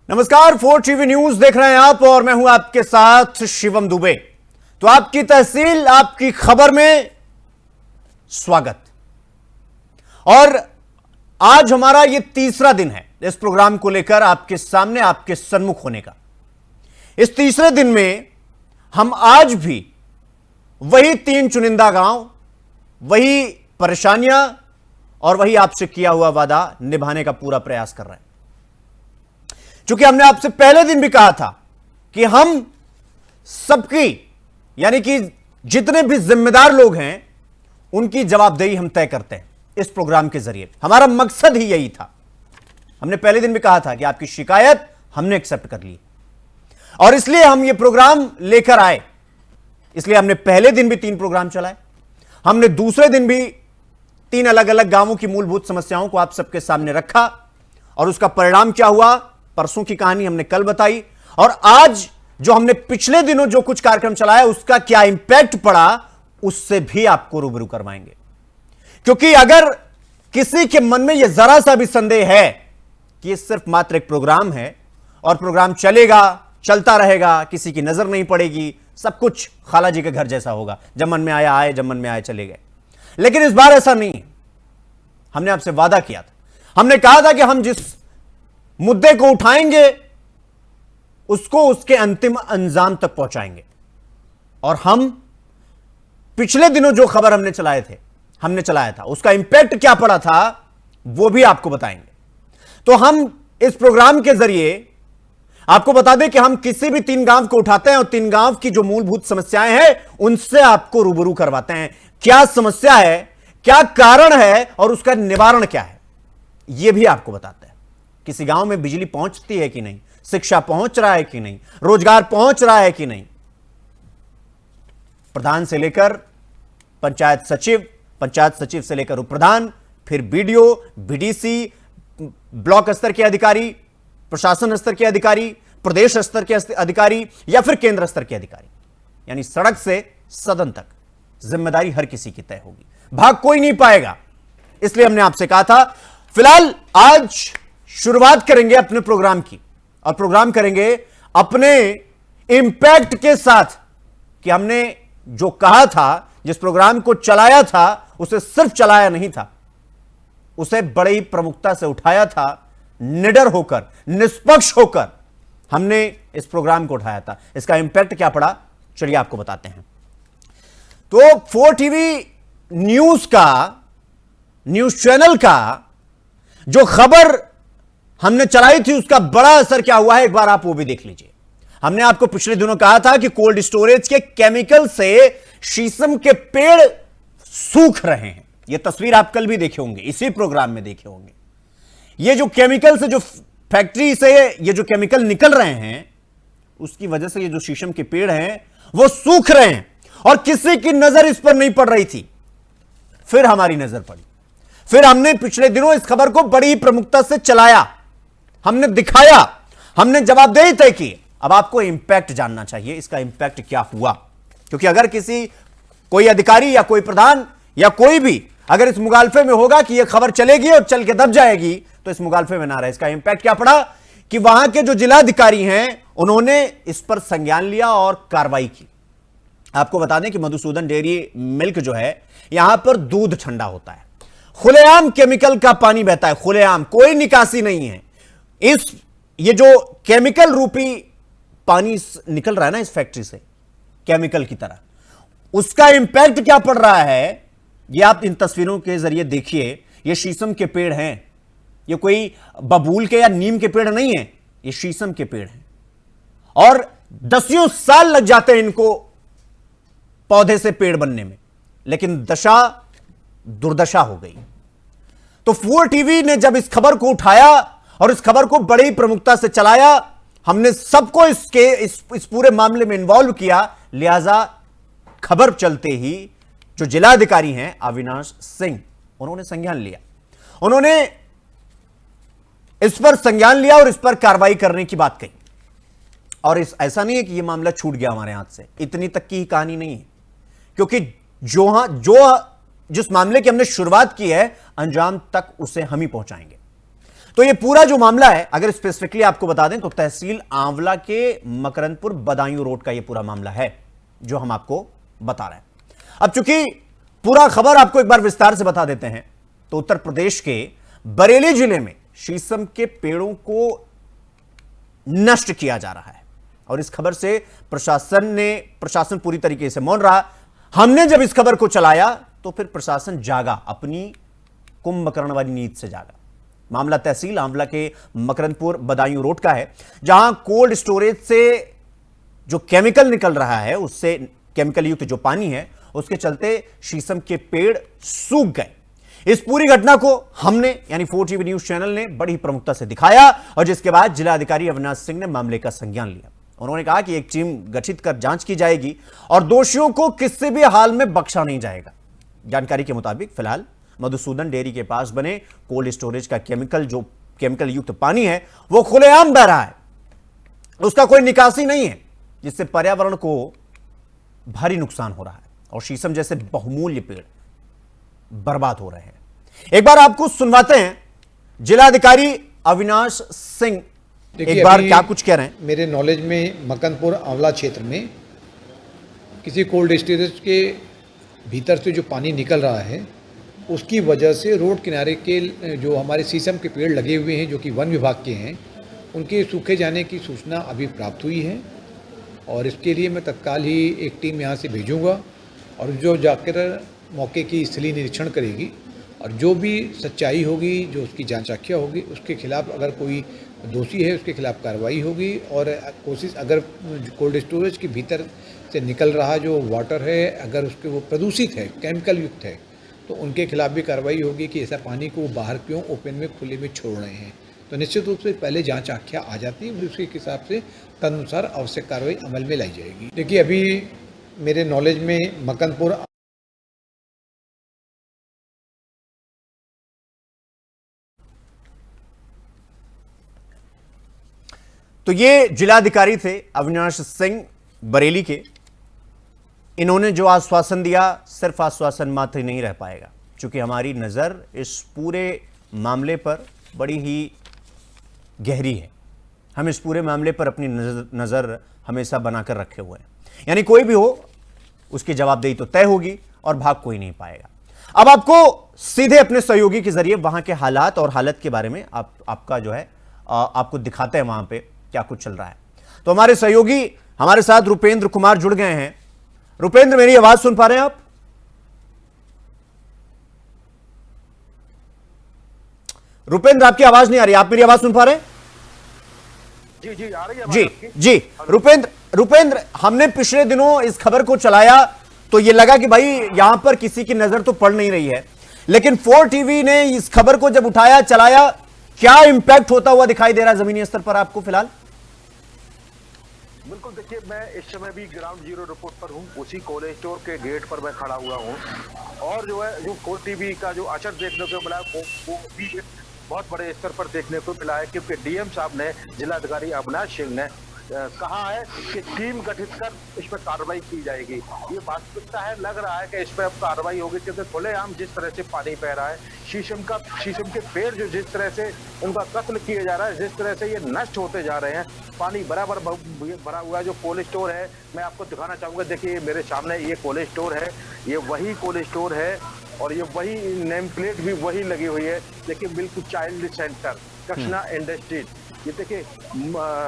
नमस्कार, 4 TV news देख रहे हैं आप और मैं हूं आपके साथ शिवम दुबे। तो आपकी तहसील आपकी खबर में स्वागत। और आज हमारा यह तीसरा दिन है इस प्रोग्राम को लेकर आपके सामने आपके सन्मुख होने का। इस तीसरे दिन में हम आज भी वही 3 चुनिंदा गांव, वही परेशानियां और वही आपसे किया हुआ वादा निभाने का पूरा प्रयास कर रहे हैं। चूंकि हमने आपसे पहले दिन भी कहा था कि हम सबकी यानी कि जितने भी जिम्मेदार लोग हैं उनकी जवाबदेही हम तय करते हैं इस प्रोग्राम के जरिए। हमारा मकसद ही यही था। हमने पहले दिन भी कहा था कि आपकी शिकायत हमने एक्सेप्ट कर ली और इसलिए हम ये प्रोग्राम लेकर आए। इसलिए हमने पहले दिन भी 3 प्रोग्राम चलाए, हमने दूसरे दिन भी 3 अलग अलग गांवों की मूलभूत समस्याओं को आप सबके सामने रखा और उसका परिणाम क्या हुआ, परसों की कहानी हमने कल बताई। और आज जो हमने पिछले दिनों जो कुछ कार्यक्रम चलाया उसका क्या इंपैक्ट पड़ा उससे भी आपको रूबरू करवाएंगे। क्योंकि अगर किसी के मन में यह जरा सा भी संदेह है कि यह सिर्फ मात्र एक प्रोग्राम है और प्रोग्राम चलेगा, चलता रहेगा, किसी की नजर नहीं पड़ेगी, सब कुछ खाला जी के घर जैसा होगा, जब मन में आया आए, जब मन में आए चले गए, लेकिन इस बार ऐसा नहीं है। हमने आपसे वादा किया था, हमने कहा था कि हम जिस मुद्दे को उठाएंगे उसको उसके अंतिम अंजाम तक पहुंचाएंगे। और हम पिछले दिनों जो खबर हमने चलाया था उसका इंपैक्ट क्या पड़ा था वो भी आपको बताएंगे। तो हम इस प्रोग्राम के जरिए आपको बता दें कि हम किसी भी 3 गांव को उठाते हैं और 3 गांव की जो मूलभूत समस्याएं हैं उनसे आपको रूबरू करवाते हैं। क्या समस्या है, क्या कारण है और उसका निवारण क्या है, यह भी आपको बताते हैं। किसी गांव में बिजली पहुंचती है कि नहीं, शिक्षा पहुंच रहा है कि नहीं, रोजगार पहुंच रहा है कि नहीं, प्रधान से लेकर पंचायत सचिव से लेकर उप प्रधान, फिर बीडीओ, बीडीसी, ब्लॉक स्तर के अधिकारी, प्रशासन स्तर के अधिकारी, प्रदेश स्तर के अधिकारी या फिर केंद्र स्तर के अधिकारी, यानी सड़क से सदन तक जिम्मेदारी हर किसी की तय होगी, भाग कोई नहीं पाएगा। इसलिए हमने आपसे कहा था फिलहाल आज शुरुआत करेंगे अपने प्रोग्राम की और प्रोग्राम करेंगे अपने इंपैक्ट के साथ कि हमने जो कहा था, जिस प्रोग्राम को चलाया था, उसे सिर्फ चलाया नहीं था, उसे बड़ी प्रमुखता से उठाया था, निडर होकर, निष्पक्ष होकर हमने इस प्रोग्राम को उठाया था। इसका इंपैक्ट क्या पड़ा चलिए आपको बताते हैं। तो 4 टीवी न्यूज चैनल का जो खबर हमने चलाई थी उसका बड़ा असर क्या हुआ है एक बार आप वो भी देख लीजिए। हमने आपको पिछले दिनों कहा था कि कोल्ड स्टोरेज के केमिकल से शीशम के पेड़ सूख रहे हैं। यह तस्वीर आप कल भी देखे होंगे, इसी प्रोग्राम में देखे होंगे। ये जो केमिकल से, जो फैक्ट्री से ये जो केमिकल निकल रहे हैं उसकी वजह से ये जो शीशम के पेड़ हैं वो सूख रहे हैं और किसी की नजर इस पर नहीं पड़ रही थी। फिर हमारी नजर पड़ी, फिर हमने पिछले दिनों इस खबर को बड़ी प्रमुखता से चलाया, हमने दिखाया, हमने जवाबदेही तय की। अब आपको इंपैक्ट जानना चाहिए, इसका इंपैक्ट क्या हुआ। क्योंकि अगर कोई अधिकारी या कोई प्रधान या कोई भी अगर इस मुगालफे में होगा कि यह खबर चलेगी और चल के दब जाएगी तो इस मुगालफे में ना रहे। इसका इंपैक्ट क्या पड़ा कि वहां के जो जिलाधिकारी हैं उन्होंने इस पर संज्ञान लिया और कार्रवाई की। आपको बता दें कि मधुसूदन डेयरी मिल्क जो है, यहां पर दूध ठंडा होता है, खुलेआम केमिकल का पानी बहता है, खुलेआम, कोई निकासी नहीं है। ये जो केमिकल रूपी पानी निकल रहा है ना इस फैक्ट्री से, केमिकल की तरह, उसका इंपैक्ट क्या पड़ रहा है ये आप इन तस्वीरों के जरिए देखिए। ये शीशम के पेड़ हैं, ये कोई बबूल के या नीम के पेड़ नहीं है, ये शीशम के पेड़ हैं और 10 साल लग जाते हैं इनको पौधे से पेड़ बनने में, लेकिन दुर्दशा हो गई। तो 4 टीवी ने जब इस खबर को उठाया और इस खबर को बड़ी प्रमुखता से चलाया, हमने सबको इस पूरे मामले में इन्वॉल्व किया। लिहाजा खबर चलते ही जो जिलाधिकारी हैं अविनाश सिंह, उन्होंने संज्ञान लिया, उन्होंने इस पर संज्ञान लिया और इस पर कार्रवाई करने की बात कही। और ऐसा नहीं है कि यह मामला छूट गया हमारे हाथ से, इतनी तक की ही कहानी नहीं है। क्योंकि जिस मामले की हमने शुरुआत की है अंजाम तक उसे हम ही पहुंचाएंगे। तो ये पूरा जो मामला है, अगर स्पेसिफिकली आपको बता दें तो तहसील आंवला के मकरंदपुर बदायूं रोड का ये पूरा मामला है जो हम आपको बता रहे हैं। अब चूंकि पूरा खबर आपको एक बार विस्तार से बता देते हैं, तो उत्तर प्रदेश के बरेली जिले में शीशम के पेड़ों को नष्ट किया जा रहा है और इस खबर से प्रशासन पूरी तरीके से मौन रहा। हमने जब इस खबर को चलाया तो फिर प्रशासन जागा, अपनी कुंभकर्ण वाली नींद से जागा। मामला तहसील आंवला के मकरंदपुर बदायूं रोड का है, जहां कोल्ड स्टोरेज से जो केमिकल निकल रहा है, उससे केमिकल युक्त जो पानी है, उसके चलते शीशम के पेड़ सूख गए। इस पूरी घटना को हमने यानी 4 टीवी न्यूज चैनल ने बड़ी प्रमुखता से दिखाया और जिसके बाद जिलाधिकारी अविनाश सिंह ने मामले का संज्ञान लिया। उन्होंने कहा कि एक टीम गठित कर जांच की जाएगी और दोषियों को किसी भी हाल में बख्शा नहीं जाएगा। जानकारी के मुताबिक फिलहाल मधुसूदन डेयरी के पास बने कोल्ड स्टोरेज का केमिकल युक्त पानी है, वो खुलेआम बह रहा है, उसका कोई निकासी नहीं है, जिससे पर्यावरण को भारी नुकसान हो रहा है और शीशम जैसे बहुमूल्य पेड़ बर्बाद हो रहे हैं। एक बार आपको सुनवाते हैं जिलाधिकारी अविनाश सिंह, एक बार क्या कुछ कह रहे हैं। मेरे नॉलेज में मकरंदपुर आंवला क्षेत्र में किसी कोल्ड स्टोरेज के भीतर से जो पानी निकल रहा है, उसकी वजह से रोड किनारे के जो हमारे शीशम के पेड़ लगे हुए हैं, जो कि वन विभाग के हैं, उनके सूखे जाने की सूचना अभी प्राप्त हुई है और इसके लिए मैं तत्काल ही एक टीम यहाँ से भेजूँगा और जो जाकर मौके की स्थलीय निरीक्षण करेगी और जो भी सच्चाई होगी, जो उसकी जांच आख्या होगी, उसके खिलाफ अगर कोई दोषी है उसके खिलाफ कार्रवाई होगी और कोशिश अगर कोल्ड स्टोरेज के भीतर से निकल रहा जो वाटर है, अगर उसके वो प्रदूषित है, केमिकल युक्त है, तो उनके खिलाफ भी कार्रवाई होगी कि ऐसा पानी को बाहर क्यों ओपन में खुले में छोड़ रहे हैं। तो निश्चित रूप से पहले जांच आख्या आ जाती है, उसके हिसाब से तदनुसार आवश्यक कार्रवाई अमल में लाई जाएगी। देखिए, अभी मेरे नॉलेज में मकरंदपुर तो ये जिलाधिकारी थे अविनाश सिंह बरेली के। इन्होंने जो आश्वासन दिया सिर्फ आश्वासन मात्र ही नहीं रह पाएगा, क्योंकि हमारी नज़र इस पूरे मामले पर बड़ी ही गहरी है। हम इस पूरे मामले पर अपनी नज़र हमेशा बनाकर रखे हुए हैं, यानी कोई भी हो उसकी जवाबदेही तो तय होगी और भाग कोई नहीं पाएगा। अब आपको सीधे अपने सहयोगी के जरिए वहां के हालात और हालत के बारे में आपका जो है आपको दिखाते हैं वहां पे क्या कुछ चल रहा है। तो हमारे सहयोगी हमारे साथ रुपेंद्र कुमार जुड़ गए हैं। रुपेंद्र, मेरी आवाज सुन पा रहे हैं आप? रुपेंद्र, आपकी आवाज नहीं आ रही, आप मेरी आवाज सुन पा रहे हैं? जी जी आ रही है जी जी। रुपेंद्र, हमने पिछले दिनों इस खबर को चलाया तो ये लगा कि भाई यहां पर किसी की नजर तो पड़ नहीं रही है, लेकिन 4 टीवी ने इस खबर को जब उठाया चलाया, क्या इंपैक्ट होता हुआ दिखाई दे रहा है जमीनी स्तर पर आपको फिलहाल? बिल्कुल, देखिए मैं इस समय भी ग्राउंड जीरो रिपोर्ट पर हूँ, उसी कॉलेज स्टोर के गेट पर मैं खड़ा हुआ हूँ और जो है जो 4 टीवी का जो असर देखने को मिला वो भी बहुत बड़े स्तर पर देखने को मिला है, क्योंकि डीएम साहब ने, जिलाधिकारी अविनाश सिंह ने कहा है कि टीम गठित कर इस पर कार्रवाई की जाएगी। ये वास्तविकता है, लग रहा है कि इस पर अब कार्रवाई होगी, क्योंकि खुलेआम जिस तरह से पानी बह रहा है, शीशम के पेड़ जो जिस तरह से उनका कत्ल किया जा रहा है, जिस तरह से ये नष्ट होते जा रहे हैं, पानी बराबर भरा हुआ है। जो कोल्ड स्टोर है, मैं आपको दिखाना चाहूंगा, देखिए मेरे सामने ये कोल्ड स्टोर है, ये वही कोल्ड स्टोर है और ये वही नेम प्लेट भी वही लगी हुई है। देखिए बिल्कुल चाइल्ड सेंटर कृष्णा इंडस्ट्रीज, ये देखिए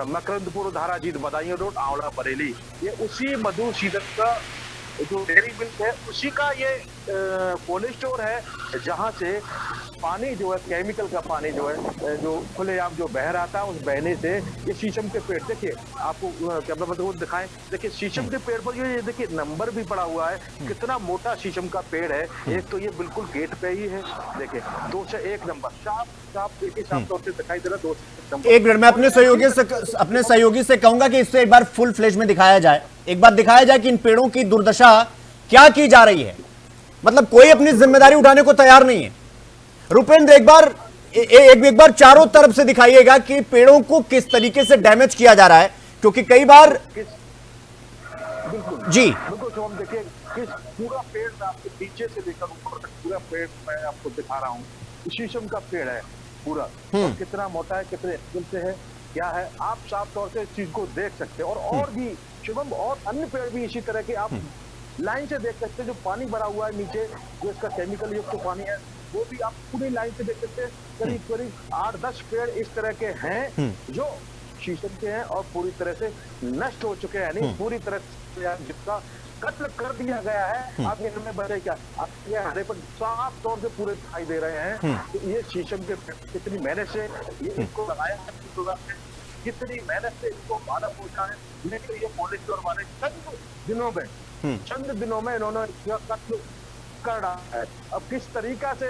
मकरंदपुर धाराजीत बदायूं रोड आंवला बरेली, ये उसी मधुसूदन का जो डेयरी मिल्क है उसी का ये कोल्ड स्टोर है, जहां से पानी जो है, केमिकल का पानी जो है, जो खुलेआम जो बह रहा था, उस बहने से ये शीशम के पेड़, देखिए आपको कैमरा मैन को दिखाएं, देखिए शीशम के पेड़ पर ये देखिए नंबर भी पड़ा हुआ है, कितना मोटा शीशम का पेड़ है। एक तो ये बिल्कुल गेट पे ही है, देखिए 2 से 1 नंबर साफ एक ही साफ तौर से दिखाई दे रहा, 2 से 1 नंबर। एक मिनट, मैं अपने सहयोगी से कहूंगा कि इससे एक बार फुल फ्लेश में दिखाया जाए, एक बार दिखाया जाए कि इन पेड़ों की दुर्दशा क्या की जा रही है। मतलब कोई अपनी जिम्मेदारी उठाने को तैयार नहीं है। रुपेंद्र, एक बार चारों तरफ से दिखाइएगा कि पेड़ों को किस तरीके से डैमेज किया जा रहा है, क्योंकि कई बार बिल्कुल जी बिल्कुल जो हम देखिए किस पूरा पेड़ में आपके पीछे से लेकर ऊपर तक पूरा पेड़ मैं आपको दिखा रहा हूँ, शीशम का पेड़ है पूरा, और कितना मोटा है, कितने एंगल से है, क्या है, आप साफ तौर से इस चीज को देख सकते हैं। और भी शुभम, और अन्य पेड़ भी इसी तरह के आप लाइन से देख सकते हैं। जो पानी भरा हुआ है नीचे, जो इसका केमिकल युक्त तो पानी है, वो भी आप पूरी लाइन से देख सकते हैं। करीब करीब 8-10 पेड़ इस तरह के हैं जो शीशम के हैं और पूरी तरह से नष्ट हो चुके हैं, यानी पूरी तरह से जिसका कत्ल कर दिया गया है। आप इनमें बचे क्या, आप ये हरे पर साफ तौर से पूरे दिखाई दे रहे हैं। तो ये शीशम के कितनी मेहनत से ये इसको लगाया है, कितनी मेहनत से इसको माना पहुंचा है, लेकिन ये कॉलेज वाले चंद दिनों में इन्होंने इसका कत्ल कर डाला है। अब किस तरीका से,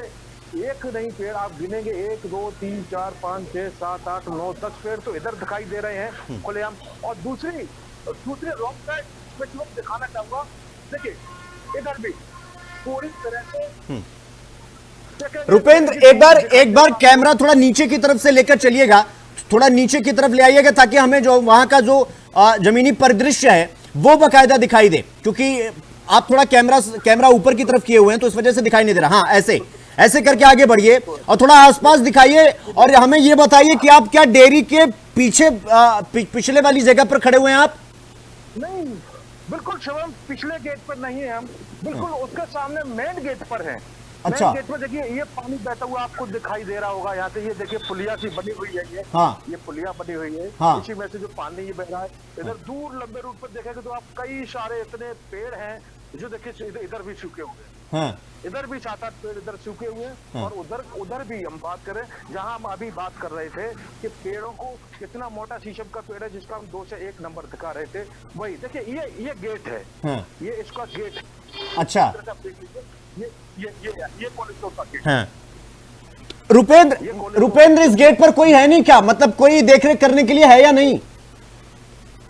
एक नहीं पेड़ आप गिनेंगे, 1 2 3 4 5 6 7 8 9 10 पेड़ तो इधर दिखाई दे रहे हैं खुलेआम। और दूसरी रॉन्ग साइड में जो दिखाना चाहूंगा, देखिए इधर भी पूरी तरह से। रुपेंद्र, एक बार कैमरा थोड़ा नीचे की तरफ से लेकर चलिएगा, थोड़ा नीचे की तरफ ले आइएगा, ताकि हमें जो वहां का जो जमीनी परिदृश्य है वो बकायदा दिखाई दे, क्योंकि आप थोड़ा कैमरा ऊपर की तरफ किए हुए हैं तो इस वजह से दिखाई नहीं दे रहा। हाँ, ऐसे करके आगे बढ़िए और थोड़ा आसपास दिखाइए, और हमें ये बताइए कि आप क्या डेयरी के पीछे पिछले वाली जगह पर खड़े हुए हैं आप? नहीं, बिल्कुल शिवम, पिछले गेट पर नहीं है हम, बिल्कुल उसके सामने मेन गेट पर हैं। अच्छा। मेन गेट पर देखिए ये पानी बहता हुआ आपको दिखाई दे रहा होगा। यहाँ से ये देखिए पुलिया सी बनी हुई है, ये पुलिया बनी हुई है। हाँ। इसी में से जो पानी ये बह रहा है, इधर दूर लंबे रूट पर देखेंगे तो आप कई सारे इतने पेड़ हैं जो देखिए इधर भी सूखे हुए हैं। इधर भी 7-8 पेड़ इधर सूखे हुए हैं। और उधर भी हम बात करें, जहां हम अभी बात कर रहे थे कि पेड़ों को कितना मोटा शीशम का पेड़ है जिसका हम 2 से 1 नंबर दिखा रहे थे, वही देखिए ये गेट है। ये इसका गेट है। अच्छा, ये कॉलेज का गेट है। रुपेंद्र, इस गेट पर कोई है नहीं क्या? मतलब कोई देखरेख करने के लिए है या नहीं?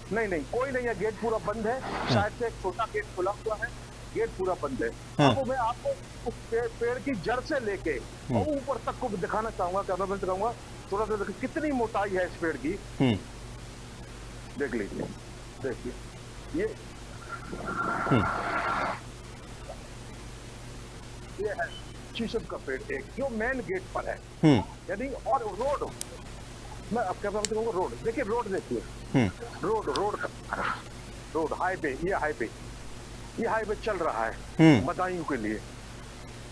नहीं, कोई नहीं है, गेट पूरा बंद है। शायद से एक छोटा गेट खुला हुआ है, गेट पूरा बंद है। अब मैं आपको उस पेड़ की जड़ से लेके और ऊपर तक को दिखाना चाहूंगा, कैमरामैन दिखाऊंगा थोड़ा सा, कितनी मोटाई है इस पेड़ की। देख लीजिए, देखिए ये है शीशम का पेड़ एक, जो मेन गेट पर है। यदि और रोड, मैं अब क्या बताऊंगा, रोड देखिए, रोड देखिए, रोड हाईवे, ये हाईवे चल रहा है बदायूं के लिए।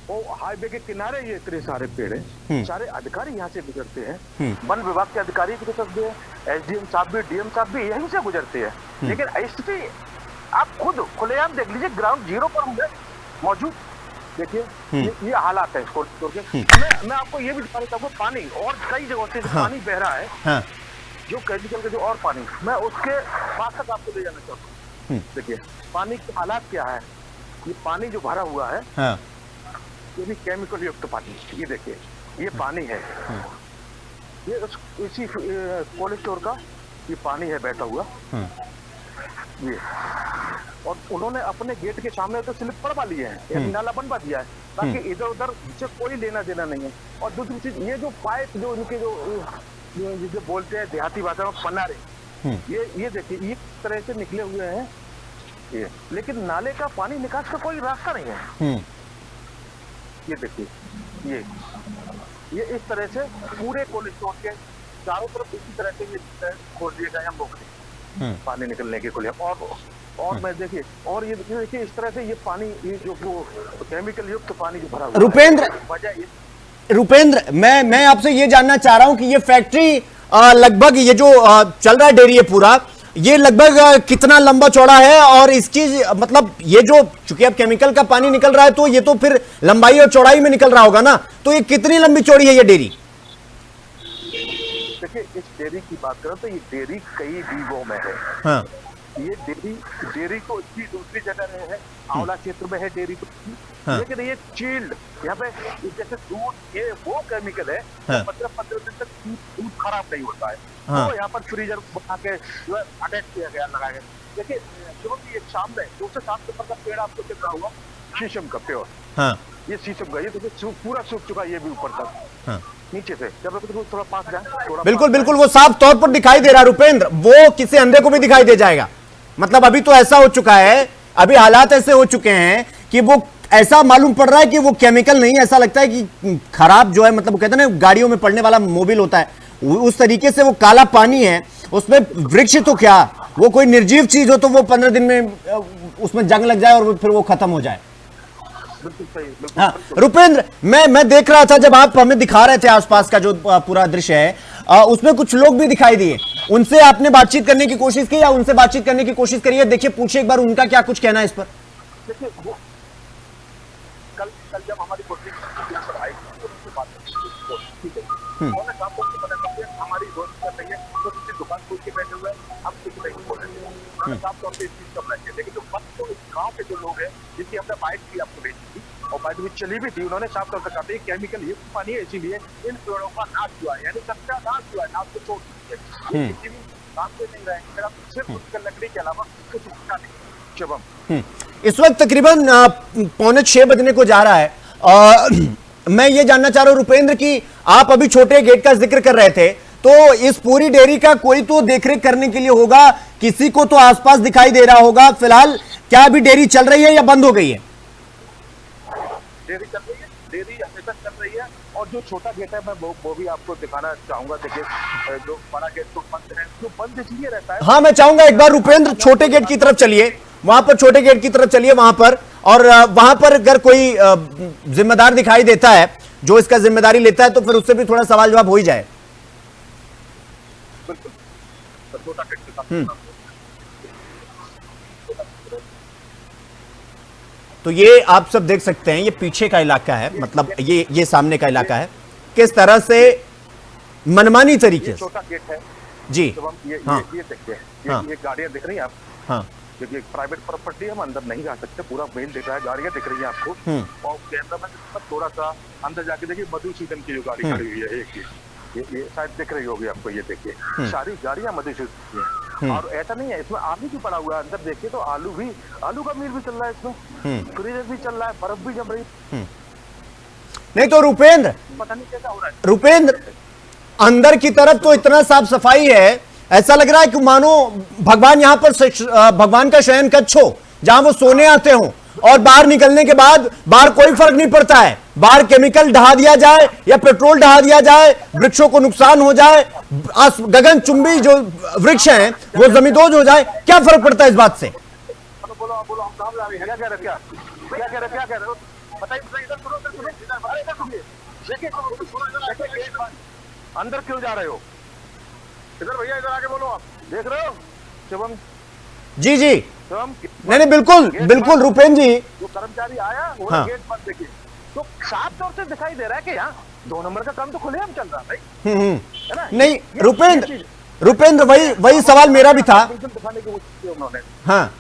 और हाईवे के किनारे ये इतने सारे पेड़ हैं, सारे अधिकारी यहाँ से गुजरते हैं। वन विभाग के अधिकारी भी गुजरते हैं, एसडीएम साहब भी, डीएम साहब भी यहीं से गुजरते हैं। लेकिन स्थिति आप खुद खुलेआम देख लीजिए, ग्राउंड जीरो पर होंगे मौजूद। देखिए ये हालात है इसको के। मैं आपको ये भी दिखाना चाहूंगा, पानी और कई जगहों से पानी बह रहा है, जो केमिकल के जो और पानी, मैं उसके पास तक आपको ले जाना चाहता हूँ। देखिए पानी के हालात क्या है। ये पानी जो भरा हुआ है, ये भी केमिकल युक्त पानी। ये देखिए, ये पानी है, ये इसी कोल्ड स्टोर का ये पानी है बहता हुआ ये। और उन्होंने अपने गेट के सामने तो स्लिप पड़वा लिए हैं, नाला बनवा दिया है, ताकि इधर उधर से कोई लेना देना नहीं है। और दूसरी चीज, ये जो पाइप जो उनके जो बोलते हैं देहाती भाषा में पनारे, ये देखिए इस तरह से निकले हुए हैं ये, लेकिन नाले का पानी निकास का कोई रास्ता नहीं है। ये देखिए, ये इस तरह से पूरे कोल्ड स्टोर के चारों तरफ इसी तरह से ये खोल दिए गए हैं बोखले पानी निकलने के लिए। और मैं देखिए, और ये देखिए इस तरह से ये पानी, ये जो केमिकल युक्त पानी जो भरा हुआ है। रुपेंद्र, मैं आपसे ये जानना चाह रहा हूं कि ये फैक्ट्री लगभग, ये जो चल रहा है डेयरी पूरा, ये लगभग कितना लंबा चौड़ा है? और इसकी मतलब ये जो, चूंकि अब केमिकल का पानी निकल रहा है तो ये तो फिर लंबाई और चौड़ाई में निकल रहा होगा ना, तो ये कितनी लंबी चौड़ी है ये डेयरी? देखिए, इस डेयरी की बात करें तो ये डेयरी कई बीघों में है। ये डेयरी तो इसकी दूसरी जगह में है, आंवला क्षेत्र में है डेयरी तो। लेकिन ये चिल्ड, यहाँ पे जैसे दूध, ये वो केमिकल है 15 दिन तक दूध खराब नहीं होता है। तो यहाँ पर फ्रीजर बना के जो है अटैच किया गया, लगाया गया। देखिए जो भी एक सामने 2 से 7 नंबर का पेड़ आपको दिख रहा होगा, शीशम का प्योर। ये शीशम का, ये देखिए पूरा सूख चुका है, ये भी ऊपर तक नीचे से। जब थोड़ा पास जाए, बिल्कुल वो साफ तौर पर दिखाई दे रहा है रुपेंद्र, वो किसी अंधे को भी दिखाई दे जाएगा। मतलब अभी तो ऐसा हो चुका है, अभी हालात ऐसे हो चुके हैं कि वो ऐसा मालूम पड़ रहा है कि वो केमिकल नहीं, ऐसा लगता है कि खराब जो है, मतलब वो कहते हैं ना गाड़ियों में पड़ने वाला मोबिल होता है, उस तरीके से वो काला पानी है उसमें। वृक्ष तो क्या, वो कोई निर्जीव चीज हो तो वो 15 दिन में उसमें जंग लग जाए और फिर वो खत्म हो जाए। बिल्कुल सही, बिल्कुल, हाँ बिल्कुल। रुपेंद्र, मैं देख रहा था जब आप हमें दिखा रहे थे आसपास का जो पूरा दृश्य है, उसमें कुछ लोग भी दिखाई दिए। उनसे आपने बातचीत करने की कोशिश की या उनसे बातचीत करने की कोशिश करी है? देखिए, पूछिए एक बार उनका क्या कुछ कहना है इस पर। देखिए वो कल जब हमारी कोचिंग यहाँ पर आई तो उनसे बात की, ठीक है, उन्होंने साफ तौर पे पता कर दिया हमारी दोस्त कर रही है तो किसी दुकान खोल के बैठे हुए हैं, हम कुछ नहीं बोल रहे हैं। उन्होंने साफ तौर पे इस चीज का अप्लाई किया। लेकिन जो वक्त तो इस गाँव के जो लोग हैं जिनकी हमने बाइक भी आपको भेजी थी और बाइक भी चली भी थी, उन्होंने साफ तौर पर कहा था केमिकल युक्त पानी है, इसीलिए इन पेड़ों का नाश हुआ है, यानी सच्चा नाश हुआ है, नाश को छोड़ दीजिए, ये किसी भी काम से नहीं रहेंगे। फिर आप सिर्फ उसका लकड़ी के अलावा कुछ उसका नहीं। शुभम, इस वक्त तकरीबन 5:45 बजने को जा रहा है। मैं ये जानना चाह रहा हूं रुपेंद्र कि आप अभी छोटे गेट का जिक्र कर रहे थे, तो इस पूरी डेयरी का कोई तो देखरेख करने के लिए होगा, किसी को तो आसपास दिखाई दे रहा होगा। फिलहाल क्या अभी डेयरी चल रही है या बंद हो गई है? डेयरी चल रही है, डेयरी हमेशा चल रही है। और जो छोटा गेट है मैं वो भी आपको दिखाना चाहूंगा। देखिए जो बड़ा गेट तो बंद है, जो बंद इसलिए रहता है। हाँ, मैं चाहूंगा एक बार रुपेंद्र छोटे गेट की तरफ चलिए, वहां पर छोटे गेट की तरफ चलिए वहां पर, और वहां पर अगर कोई जिम्मेदार दिखाई देता है जो इसका जिम्मेदारी लेता है तो फिर उससे भी थोड़ा सवाल जवाब हो ही जाए। बिल्कुल, तो छोटा गेट के साथ तो ये आप सब देख सकते हैं, ये पीछे का इलाका है, मतलब ये सामने का इलाका है। किस तरह से मनमानी तरीके से छोटा गेट है जी। तो हम हाँ। ये देखते हैं, हाँ। ये गाड़ियां दिख रही हैं आप, हाँ क्योंकि एक प्राइवेट प्रॉपर्टी है, हम अंदर नहीं जा सकते, पूरा मेन दिख रहा है, गाड़ियां दिख रही हैं आपको। और कैमरा में थोड़ा सा अंदर जाके देखिए, मधुसूदन की जो गाड़ी खड़ी हुई है एक, ये शायद दिख रही होगी आपको, ये देखिए सारी गाड़ियां मधुसूदन की हैं। और ऐसा नहीं है, इसमें आलू भी पड़ा हुआ है अंदर, देखिए तो आलू का मील भी चल रहा है इसमें, फ्रीजर भी चल रहा है, बर्फ भी जम रही। नहीं तो रुपेंद्र, पता नहीं कैसा हो रहा है। रुपेंद्र अंदर की तरफ तो इतना साफ सफाई है, ऐसा लग रहा है कि मानो भगवान यहां पर भगवान का शयन कक्ष हो, जहां वो सोने आते हो, और बाहर निकलने के बाद बाहर कोई फर्क नहीं पड़ता है, बाहर केमिकल ढहा दिया जाए या पेट्रोल ढहा दिया जाए, वृक्षों को नुकसान हो जाए, गगन चुंबी जो वृक्ष हैं वो जमींदोज हो जाए, क्या फर्क पड़ता है इस बात से? बोलो हम काम ला रहे हैं, क्या कह रहे हो बताइए, इधर सुनो, देखिए अंदर क्यों जा रहे हो? इधर भैया, इधर आके बोलो, आप देख रहे हो शुभम जी शुभम? नहीं बिल्कुल रुपेंद्र जी, जो कर्मचारी आया वो गेट बंद, देखिए तो साफ तौर से दिखाई दे रहा है कि यहाँ 2 नंबर का काम तो खुलेआम चल रहा है भाई, है ना? नहीं रुपेंद्र वही सवाल मेरा भी था। दिखाने की कोशिश की उन्होंने। हाँ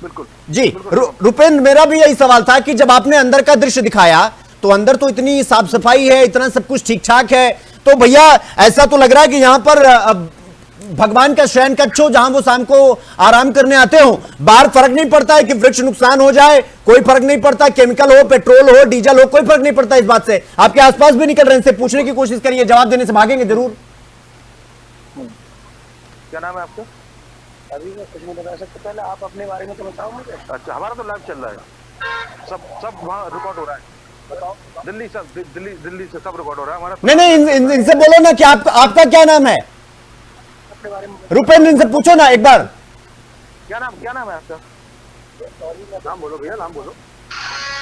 बिल्कुल जी रुपेंद्र, मेरा भी यही सवाल था कि जब आपने अंदर का दृश्य दिखाया तो अंदर तो इतनी साफ सफाई है, इतना सब कुछ ठीक ठाक है, तो भैया ऐसा तो लग रहा है कि यहाँ पर भगवान का शयन कक्ष हो, जहां वो शाम को आराम करने आते हो, बाहर फर्क नहीं पड़ता है कि वृक्ष नुकसान हो जाए, कोई फर्क नहीं पड़ता, केमिकल हो, पेट्रोल हो, डीजल हो, कोई फर्क नहीं पड़ता इस बात से। आपके आसपास भी निकल रहे हैं, इनसे पूछने की कोशिश करिए, जवाब देने से भागेंगे जरूर। क्या नाम है आपका? अभी मैं कुछ नहीं बता सकता, पहले आप अपने बारे में तो बताओ मुझे। अच्छा, हमारा तो लाइव चल रहा है, सब वहाँ रिकॉर्ड हो रहा है। बताओ, दिल्ली से सब रिकॉर्ड हो रहा है हमारा। नहीं इनसे बोलो ना कि आपका क्या नाम है? अपने बारे में रुपेंद्र, इनसे पूछो ना एक बार। क्या नाम है आपका? नाम बोलो भैया, नाम बोलो।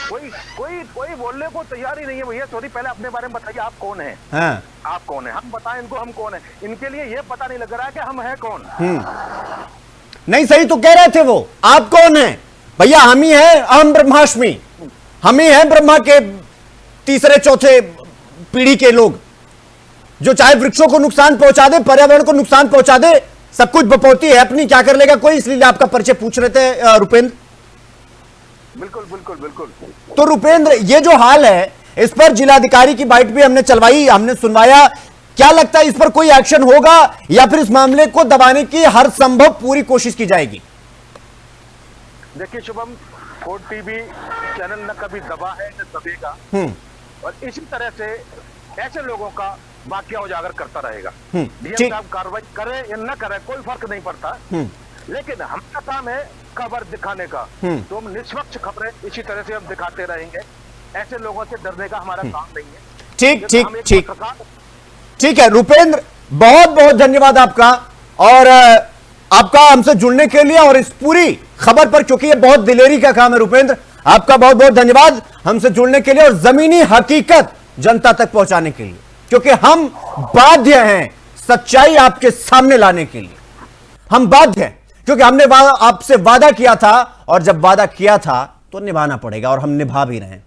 कोई बोलने को तैयार ही नहीं है भैया। सॉरी, पहले अपने बारे में बताइए, आप कौन है? हाँ। आप कौन है, हम बताएं इनको हम कौन है। इनके लिए ये पता नहीं लग रहा है कि हम है कौन। नहीं, सही तो कह रहे थे वो, आप कौन है भैया? हम ही हैं, अहम ब्रह्मास्मि, हम ही हैं ब्रह्मा के तीसरे चौथे पीढ़ी के लोग, जो चाहे वृक्षों को नुकसान पहुंचा दे, पर्यावरण को नुकसान पहुंचा दे, सब कुछ बपौती है अपनी, क्या कर लेगा कोई, इसलिए आपका परिचय पूछ रहे थे रुपेंद्र। बिल्कुल। तो रुपेंद्र, ये जो हाल है, इस पर जिलाधिकारी की बाइट भी हमने चलवाई, हमने सुनवाया, क्या लगता है इस पर कोई एक्शन होगा या फिर इस मामले को दबाने की हर संभव पूरी कोशिश की जाएगी? देखिए शुभम, कोर्ट टीवी चैनल न कभी दबा है न दबेगा, और इसी तरह से ऐसे लोगों का वाकया उजागर करता रहेगा। डीएम साहब कार्रवाई करे या न करे कोई फर्क नहीं पड़ता, लेकिन हमारा काम है खबर दिखाने का, तो हम निष्पक्ष खबरें इसी तरह से हम दिखाते रहेंगे। ऐसे लोगों से डरने का हमारा काम नहीं है। ठीक ठीक हम एक ठीक पत्रकार- ठीक है रुपेंद्र, बहुत बहुत धन्यवाद आपका, और आपका हमसे जुड़ने के लिए और इस पूरी खबर पर, क्योंकि ये बहुत दिलेरी का काम है रुपेंद्र, आपका बहुत बहुत धन्यवाद हमसे जुड़ने के लिए और जमीनी हकीकत जनता तक पहुंचाने के लिए, क्योंकि हम बाध्य हैं सच्चाई आपके सामने लाने के लिए। हम बाध्य हैं क्योंकि हमने आपसे वादा किया था, और जब वादा किया था तो निभाना पड़ेगा, और हम निभा भी रहे हैं।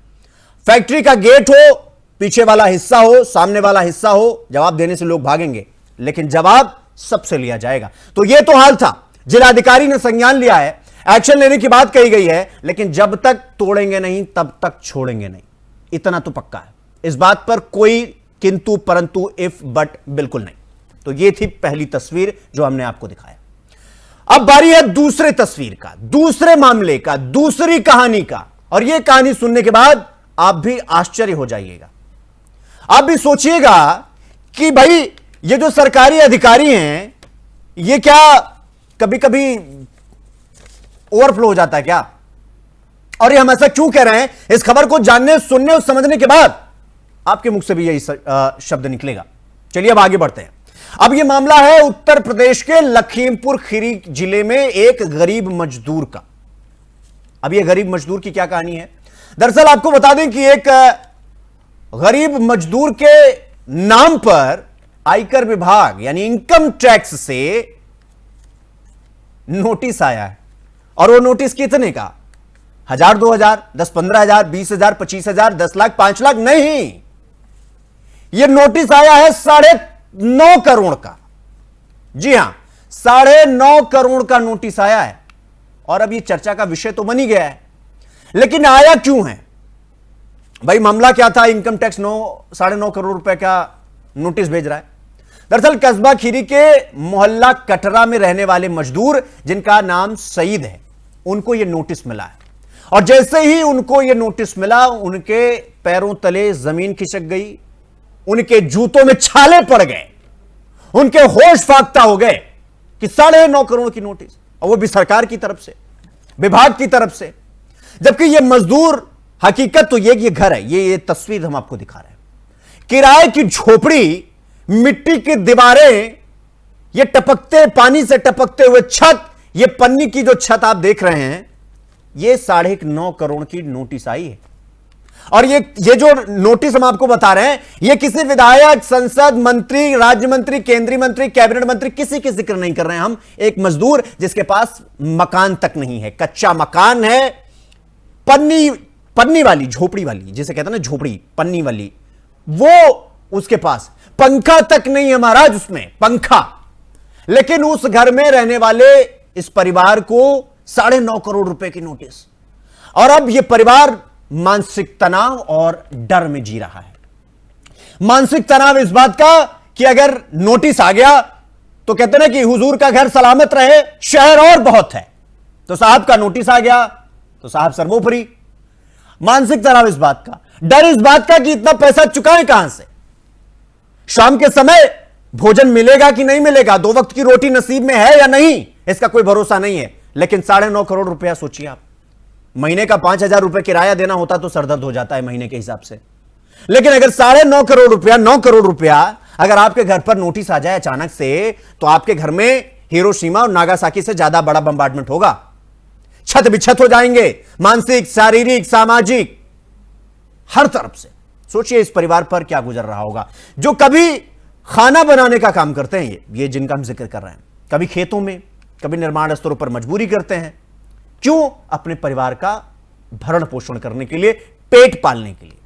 फैक्ट्री का गेट हो, पीछे वाला हिस्सा हो, सामने वाला हिस्सा हो, जवाब देने से लोग भागेंगे, लेकिन जवाब सबसे लिया जाएगा। तो यह तो हाल था, जिलाधिकारी ने संज्ञान लिया है, एक्शन लेने की बात कही गई है, लेकिन जब तक तोड़ेंगे नहीं तब तक छोड़ेंगे नहीं, इतना तो पक्का है। इस बात पर कोई किंतु परंतु इफ बट बिल्कुल नहीं। तो यह थी पहली तस्वीर जो हमने आपको दिखाया। अब बारी है दूसरे तस्वीर का, दूसरे मामले का, दूसरी कहानी का, और यह कहानी सुनने के बाद आप भी आश्चर्य हो जाइएगा। आप भी सोचिएगा कि भाई ये जो सरकारी अधिकारी हैं, ये क्या कभी कभी ओवरफ्लो हो जाता है क्या? और ये हम ऐसा क्यों कह रहे हैं, इस खबर को जानने, सुनने और समझने के बाद आपके मुख से भी यही शब्द निकलेगा। चलिए अब आगे बढ़ते हैं। अब यह मामला है उत्तर प्रदेश के लखीमपुर खीरी जिले में एक गरीब मजदूर का। अब यह गरीब मजदूर की क्या कहानी है? दरअसल आपको बता दें कि एक गरीब मजदूर के नाम पर आयकर विभाग यानी इनकम टैक्स से नोटिस आया है, और वो नोटिस कितने का? 1000, 2000, 10, 15,000, 20,000, 25,000, 10 लाख, 5 लाख नहीं, यह नोटिस आया है 9.5 करोड़ का। जी हां, 9.5 करोड़ का नोटिस आया है, और अब यह चर्चा का विषय तो बन ही गया है। लेकिन आया क्यों है भाई? मामला क्या था? इनकम टैक्स 9.5 करोड़ रुपए का नोटिस भेज रहा है। दरअसल कस्बा खीरी के मोहल्ला कटरा में रहने वाले मजदूर, जिनका नाम सईद है, उनको यह नोटिस मिला है, और जैसे ही उनको यह नोटिस मिला, उनके पैरों तले जमीन खिसक गई, उनके जूतों में छाले पड़ गए, उनके होश फाख्ता हो गए कि 9.5 करोड़ की नोटिस, और वो भी सरकार की तरफ से, विभाग की तरफ से। जबकि ये मजदूर, हकीकत तो ये घर है, ये तस्वीर हम आपको दिखा रहे हैं, किराए की झोपड़ी, मिट्टी की दीवारें, ये टपकते पानी से टपकते हुए छत, ये पन्नी की जो छत आप देख रहे हैं, ये 9.5 करोड़ की नोटिस आई है। और ये जो नोटिस हम आपको बता रहे हैं, ये किसी विधायक, संसद, मंत्री, राज्य मंत्री, केंद्रीय मंत्री, कैबिनेट मंत्री, किसी के जिक्र नहीं कर रहे हैं हम। एक मजदूर जिसके पास मकान तक नहीं है, कच्चा मकान है, पन्नी वाली, झोपड़ी वाली, जिसे कहते हैं ना झोपड़ी, पन्नी वाली, वो उसके पास, पंखा तक नहीं है महाराज उसमें, पंखा। लेकिन उस घर में रहने वाले इस परिवार को 9.5 करोड़ रुपए की नोटिस, और अब यह परिवार मानसिक तनाव और डर में जी रहा है। मानसिक तनाव इस बात का कि अगर नोटिस आ गया तो कहते ना कि हुजूर का घर सलामत रहे, शहर और बहुत है, तो साहब का नोटिस आ गया तो साहब सर्वोपरि। मानसिक तनाव इस बात का, डर इस बात का कि इतना पैसा चुकाएं कहां से, शाम के समय भोजन मिलेगा कि नहीं मिलेगा, 2 वक्त की रोटी नसीब में है या नहीं, इसका कोई भरोसा नहीं है। लेकिन 9.5 करोड़ रुपया सोचिए आप, महीने का 5,000 रुपए किराया देना होता तो सरदर्द हो जाता है महीने के हिसाब से। लेकिन अगर 9.5 करोड़ रुपया, 9 करोड़ रुपया अगर आपके घर पर नोटिस आ जाए अचानक से, तो आपके घर में हिरोशिमा और नागासाकी से ज्यादा बड़ा बंबार्डमेंट होगा। छत बिछत हो जाएंगे, मानसिक, शारीरिक, सामाजिक, हर तरफ से। सोचिए इस परिवार पर क्या गुजर रहा होगा, जो कभी खाना बनाने का काम करते हैं, ये जिनका हम जिक्र कर रहे हैं, कभी खेतों में, कभी निर्माण स्तरों पर मजबूरी करते हैं, क्यों? अपने परिवार का भरण पोषण करने के लिए, पेट पालने के लिए।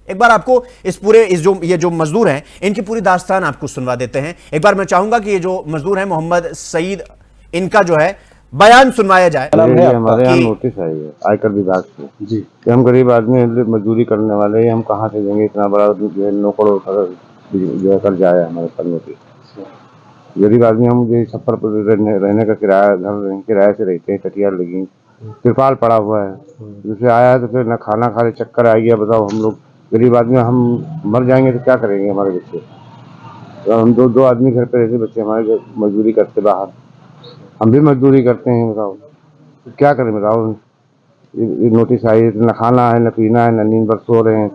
एक बार आपको ये जो मजदूर हैं, इनकी पूरी दास्तान आपको सुनवा देते हैं। एक बार मैं चाहूंगा कि ये जो मजदूर हैं मोहम्मद सईद, इनका जो है बयान सुनवाया जाए। हमारे यहाँ नोटिस आई है आयकर विभाग से जी कि हम गरीब आदमी मजदूरी करने वाले हैं, हम कहाँ से देंगे इतना बड़ा 9 करोड़ जो है कर्जा आया हमारे पर नोटिस। गरीब आदमी, हम जो छप्पर पर रहने का किराया, घर किराए से रहते हैं, टटियार लगी, तिरपाल पड़ा हुआ है, दूसरे आया है तो फिर न खाना खा रहे, चक्कर आ गया। बताओ, हम लोग गरीब आदमी, हम मर जाएंगे तो क्या करेंगे हमारे बच्चे? तो हम दो आदमी घर पे रहते, बच्चे हमारे मजदूरी करते बाहर, हम भी मजदूरी करते हैं, बताओ क्या करें बताओ। ये नोटिस आई है, न खाना है, न पीना है, न नींद पर सो रहे हैं,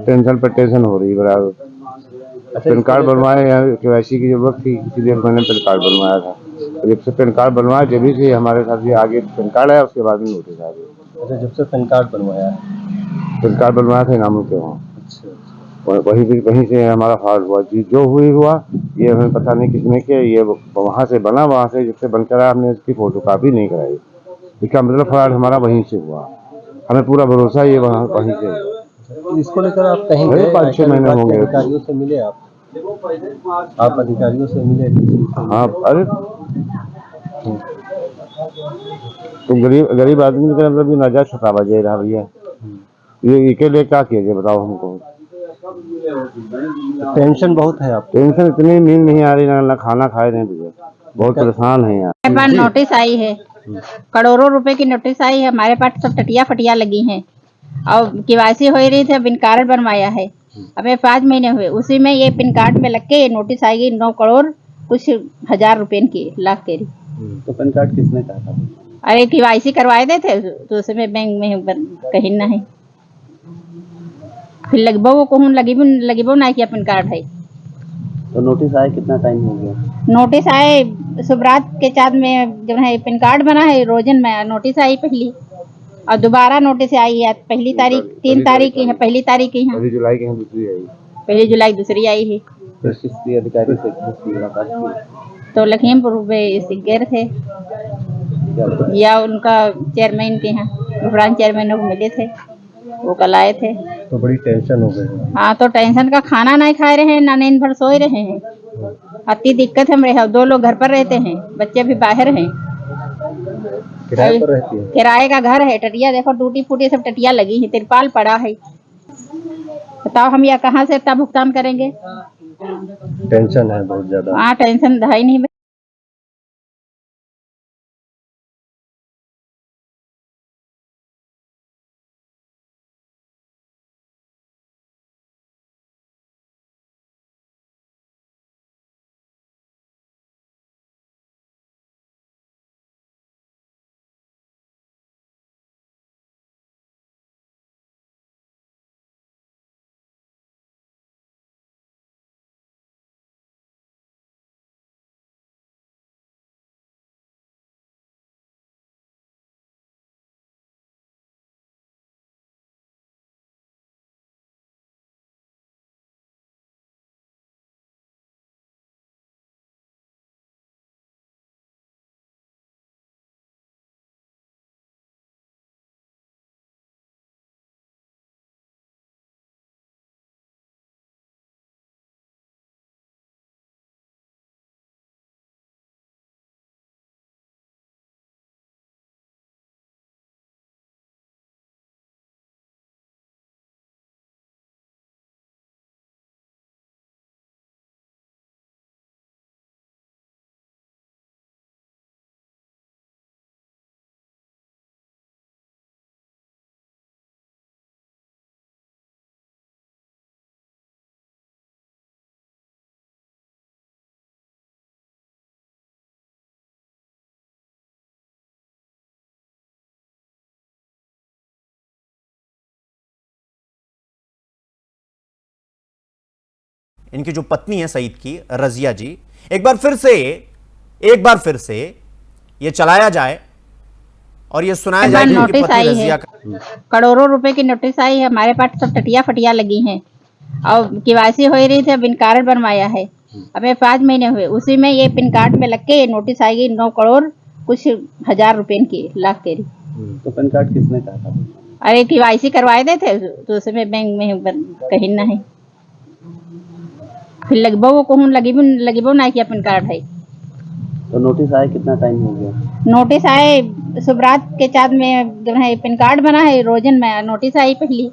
टेंशन पर टेंशन हो रही है बराबर। पैन कार्ड बनवाए, KYC की जरूरत थी, इसीलिए मैंने पैन कार्ड बनवाया था। जब से पैन कार्ड बनवाया जब से हमारे साथ ये आगे पैन कार्ड आया, उसके बाद में नोटिस आ गई। अच्छा, जब से पैन कार्ड बनवाया है? पैन कार्ड बनवाया था इनामों के वहाँ। अच्छा, वहीं से हमारा फ्रॉड हुआ जी, जो हुआ ये हमें पता नहीं किसने किया। ये वहाँ से बना, वहाँ से जब से बनकर आया हमने इसकी फोटो कॉपी नहीं कराई। इसका मतलब फ्रॉड हमारा वहीं से हुआ, हमें पूरा भरोसा ये वहीं से हुआ। इसको लेकर आप कहीं गए? 5-6 महीने होंगे। अधिकारियों से मिले आप अधिकारियों से मिले? हाँ, अरे तो गरीब आदमी का मतलब नाजायज सतावा दे रहा भैया। ये के लिए क्या किया बताओ हमको। टेंशन बहुत है आप? टेंशन इतनी, नींद नहीं आ रही, ना खाना खाए रहे भैया, बहुत परेशान है यार। हमारे पास नोटिस आई है, करोड़ों रुपए की नोटिस आई है। हमारे पास सब टटिया फटिया लगी हैं और KYC हो रही थी, पिन कार्ड बनवाया है, हमें 5 महीने हुए। उसी में ये पिन कार्ड में लग के ये नोटिस आई गई 9 करोड़ कुछ हजार रुपए की, लाख के। तो पैन कार्ड किसने कहा था? अरे KYC करवाए दे थे तो उसमें बैंक में कहीं ना है, फिर लगभग कहूँ लगभग ना किया पैन कार्ड है। तो नोटिस आए कितना टाइम हो गया? नोटिस आए सुबरात के चाँद में जब है पैन कार्ड बना है, रोजन में नोटिस आई पहली, और दोबारा नोटिस आई है पहली तारीख, 3 तारीख की है, पहली तारीख की है, 1 जुलाई की दूसरी आई, 1 जुलाई दूसरी आई है। फिर किसी अधिकारी से मुलाकात की? तो लखीमपुर में गए थे या उनका चेयरमैन के यहाँ ब्रांच चेयरमैन को मिले थे, वो कल आए थे। तो बड़ी टेंशन हो गई? हाँ, तो टेंशन का खाना नहीं खा रहे हैं, ना नींद भर सोए रहे हैं, अति दिक्कत हम रहे। 2 लोग घर पर रहते हैं, बच्चे भी बाहर हैं। किराए पर रहती है? किराए का घर है, टटिया देखो टूटी फूटी सब टटिया लगी है, तिरपाल पड़ा है। बताओ हम या कहाँ से इतना भुगतान करेंगे? टेंशन है बहुत ज्यादा। हाँ, टेंशन है नहीं। इनकी जो पत्नी है सईद की, रजिया जी, एक बार फिर से ये चलाया जाए और ये सुनाया जाए कि नोटिस आई है, करोड़ों रुपए की नोटिस आई है। हमारे पास सब टटिया फटिया लगी हैं और KYC हो रही थी, पिन कार्ड बनवाया है, हमें 5 महीने हुए। उसी में ये पिन कार्ड में लग के ये नोटिस आई गई 9 करोड़ कुछ हजार रुपए की, लाख के। तो पैन कार्ड किसने कहा था? अरे KYC करवाए दे थे तो उसमें बैंक में कहीं ना है, फिर लगभग कहूँ लगभग ना किया पैन कार्ड है। तो नोटिस आए कितना टाइम हो गया? नोटिस आए सुबरात के चाँद में जब है पैन कार्ड बना है, रोजन में नोटिस आई पहली,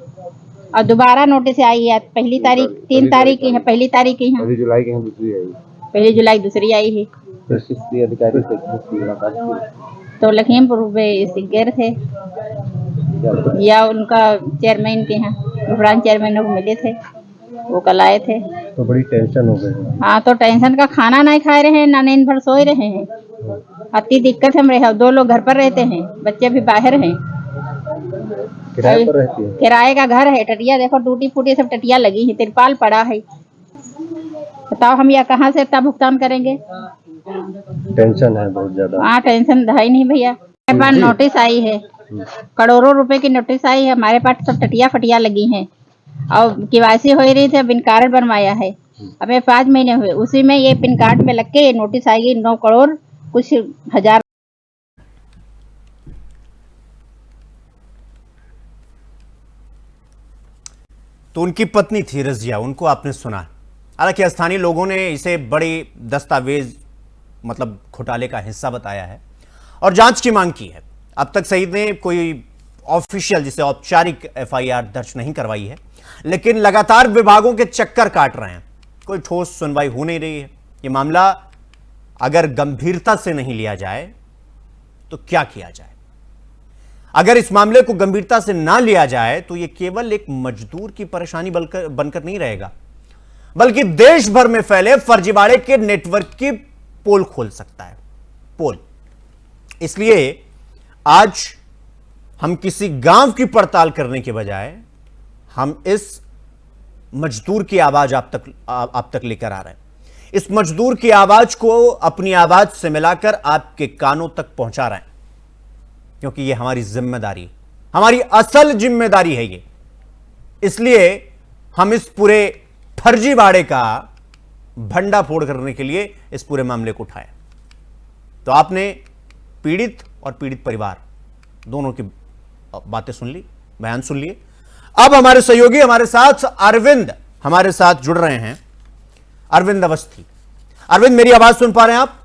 और दोबारा नोटिस आई है पहली तारीख, 3 तारीख की है, पहली तारीख की है, 1 जुलाई की दूसरी आई, 1 जुलाई दूसरी आई है। फिर किसी अधिकारी से मुलाकात की? तो लखीमपुर में गए थे या उनका चेयरमैन के यहाँ ब्रांच चेयरमैन को मिले थे, वो कल आए थे। तो बड़ी टेंशन हो गई? हाँ, तो टेंशन का खाना नहीं खा रहे हैं, ना नींद भर सोए रहे हैं, अति दिक्कत हम रहे, 2 लोग घर पर रहते हैं, बच्चे भी बाहर हैं। किराए पर रहती है? किराए का घर है, टटिया देखो टूटी फूटी सब टटिया लगी है, तिरपाल पड़ा है। बताओ हम यह कहाँ से इतना भुगतान करेंगे? टेंशन है बहुत ज्यादा। हाँ टेंशन है नहीं भैया। हमारे पास नोटिस आई है, करोड़ों रुपए की नोटिस आई है, हमारे पास सब टटिया फटिया लगी हैं और केवाईसी हो रही थी, पिन कार्ड बनवाया है, हमें 5 महीने हुए, उसी में ये पिन कार्ड में लग के ये नोटिस आएगी 9 करोड़ कुछ हजार। तो उनकी पत्नी थी रजिया, उनको आपने सुना। हालांकि स्थानीय लोगों ने इसे बड़े दस्तावेज मतलब घोटाले का हिस्सा बताया है और जांच की मांग की है। अब तक सईद ने कोई ऑफिशियल जिसे औपचारिक एफआईआर दर्ज नहीं करवाई है, लेकिन लगातार विभागों के चक्कर काट रहे हैं, कोई ठोस सुनवाई हो नहीं रही है। ये मामला अगर गंभीरता से नहीं लिया जाए तो क्या किया जाए? अगर इस मामले को गंभीरता से ना लिया जाए तो यह केवल एक मजदूर की परेशानी बनकर नहीं रहेगा, बल्कि देश भर में फैले फर्जीवाड़े के नेटवर्क की पोल खोल सकता है। पोल इसलिए आज हम किसी गांव की पड़ताल करने के बजाय हम इस मजदूर की आवाज आप तक लेकर आ रहे हैं। इस मजदूर की आवाज को अपनी आवाज से मिलाकर आपके कानों तक पहुंचा रहे हैं, क्योंकि यह हमारी जिम्मेदारी, हमारी असल जिम्मेदारी है ये। इसलिए हम इस पूरे फर्जीवाड़े का भंडाफोड़ करने के लिए इस पूरे मामले को उठाया। तो आपने पीड़ित और पीड़ित परिवार दोनों की बातें सुन ली, बयान सुन लिए। अब हमारे सहयोगी हमारे साथ अरविंद हमारे साथ जुड़ रहे हैं। अरविंद अवस्थी, अरविंद मेरी आवाज सुन पा रहे हैं आप?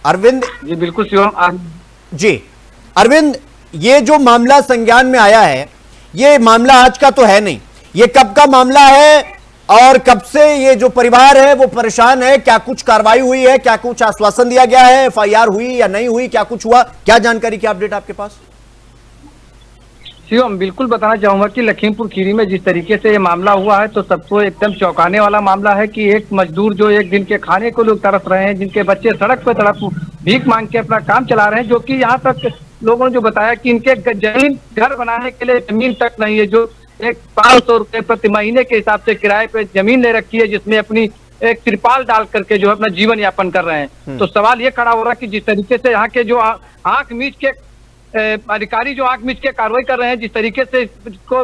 अरविंद जी बिल्कुल शिवम जी। अरविंद, ये जो मामला संज्ञान में आया है, ये मामला आज का तो है नहीं, ये कब का मामला है और कब से ये जो परिवार है वो परेशान है? क्या कुछ कार्रवाई हुई है? क्या कुछ आश्वासन दिया गया है? एफआईआर हुई या नहीं हुई? क्या कुछ हुआ? क्या जानकारी की अपडेट आपके पास? शिवम बिल्कुल बताना चाहूंगा कि लखीमपुर खीरी में जिस तरीके से ये मामला हुआ है तो सबको एकदम चौंकाने वाला मामला है कि एक मजदूर जो एक दिन के खाने को लोग तरस रहे हैं, जिनके बच्चे सड़क पर तड़प भीख मांग के अपना काम चला रहे हैं, जो कि यहाँ तक लोगों ने जो बताया कि इनके जमीन घर बनाने के लिए जमीन तक नहीं है, जो एक 500 रुपए प्रति महीने के हिसाब से किराए पे जमीन ले रखी है, जिसमें अपनी एक तिरपाल डाल करके जो है अपना जीवन यापन कर रहे हैं। तो सवाल ये खड़ा हो रहा है कि जिस तरीके से यहाँ के जो आंख मीच के अधिकारी जो आंख मीच के कार्रवाई कर रहे हैं, जिस तरीके से इसको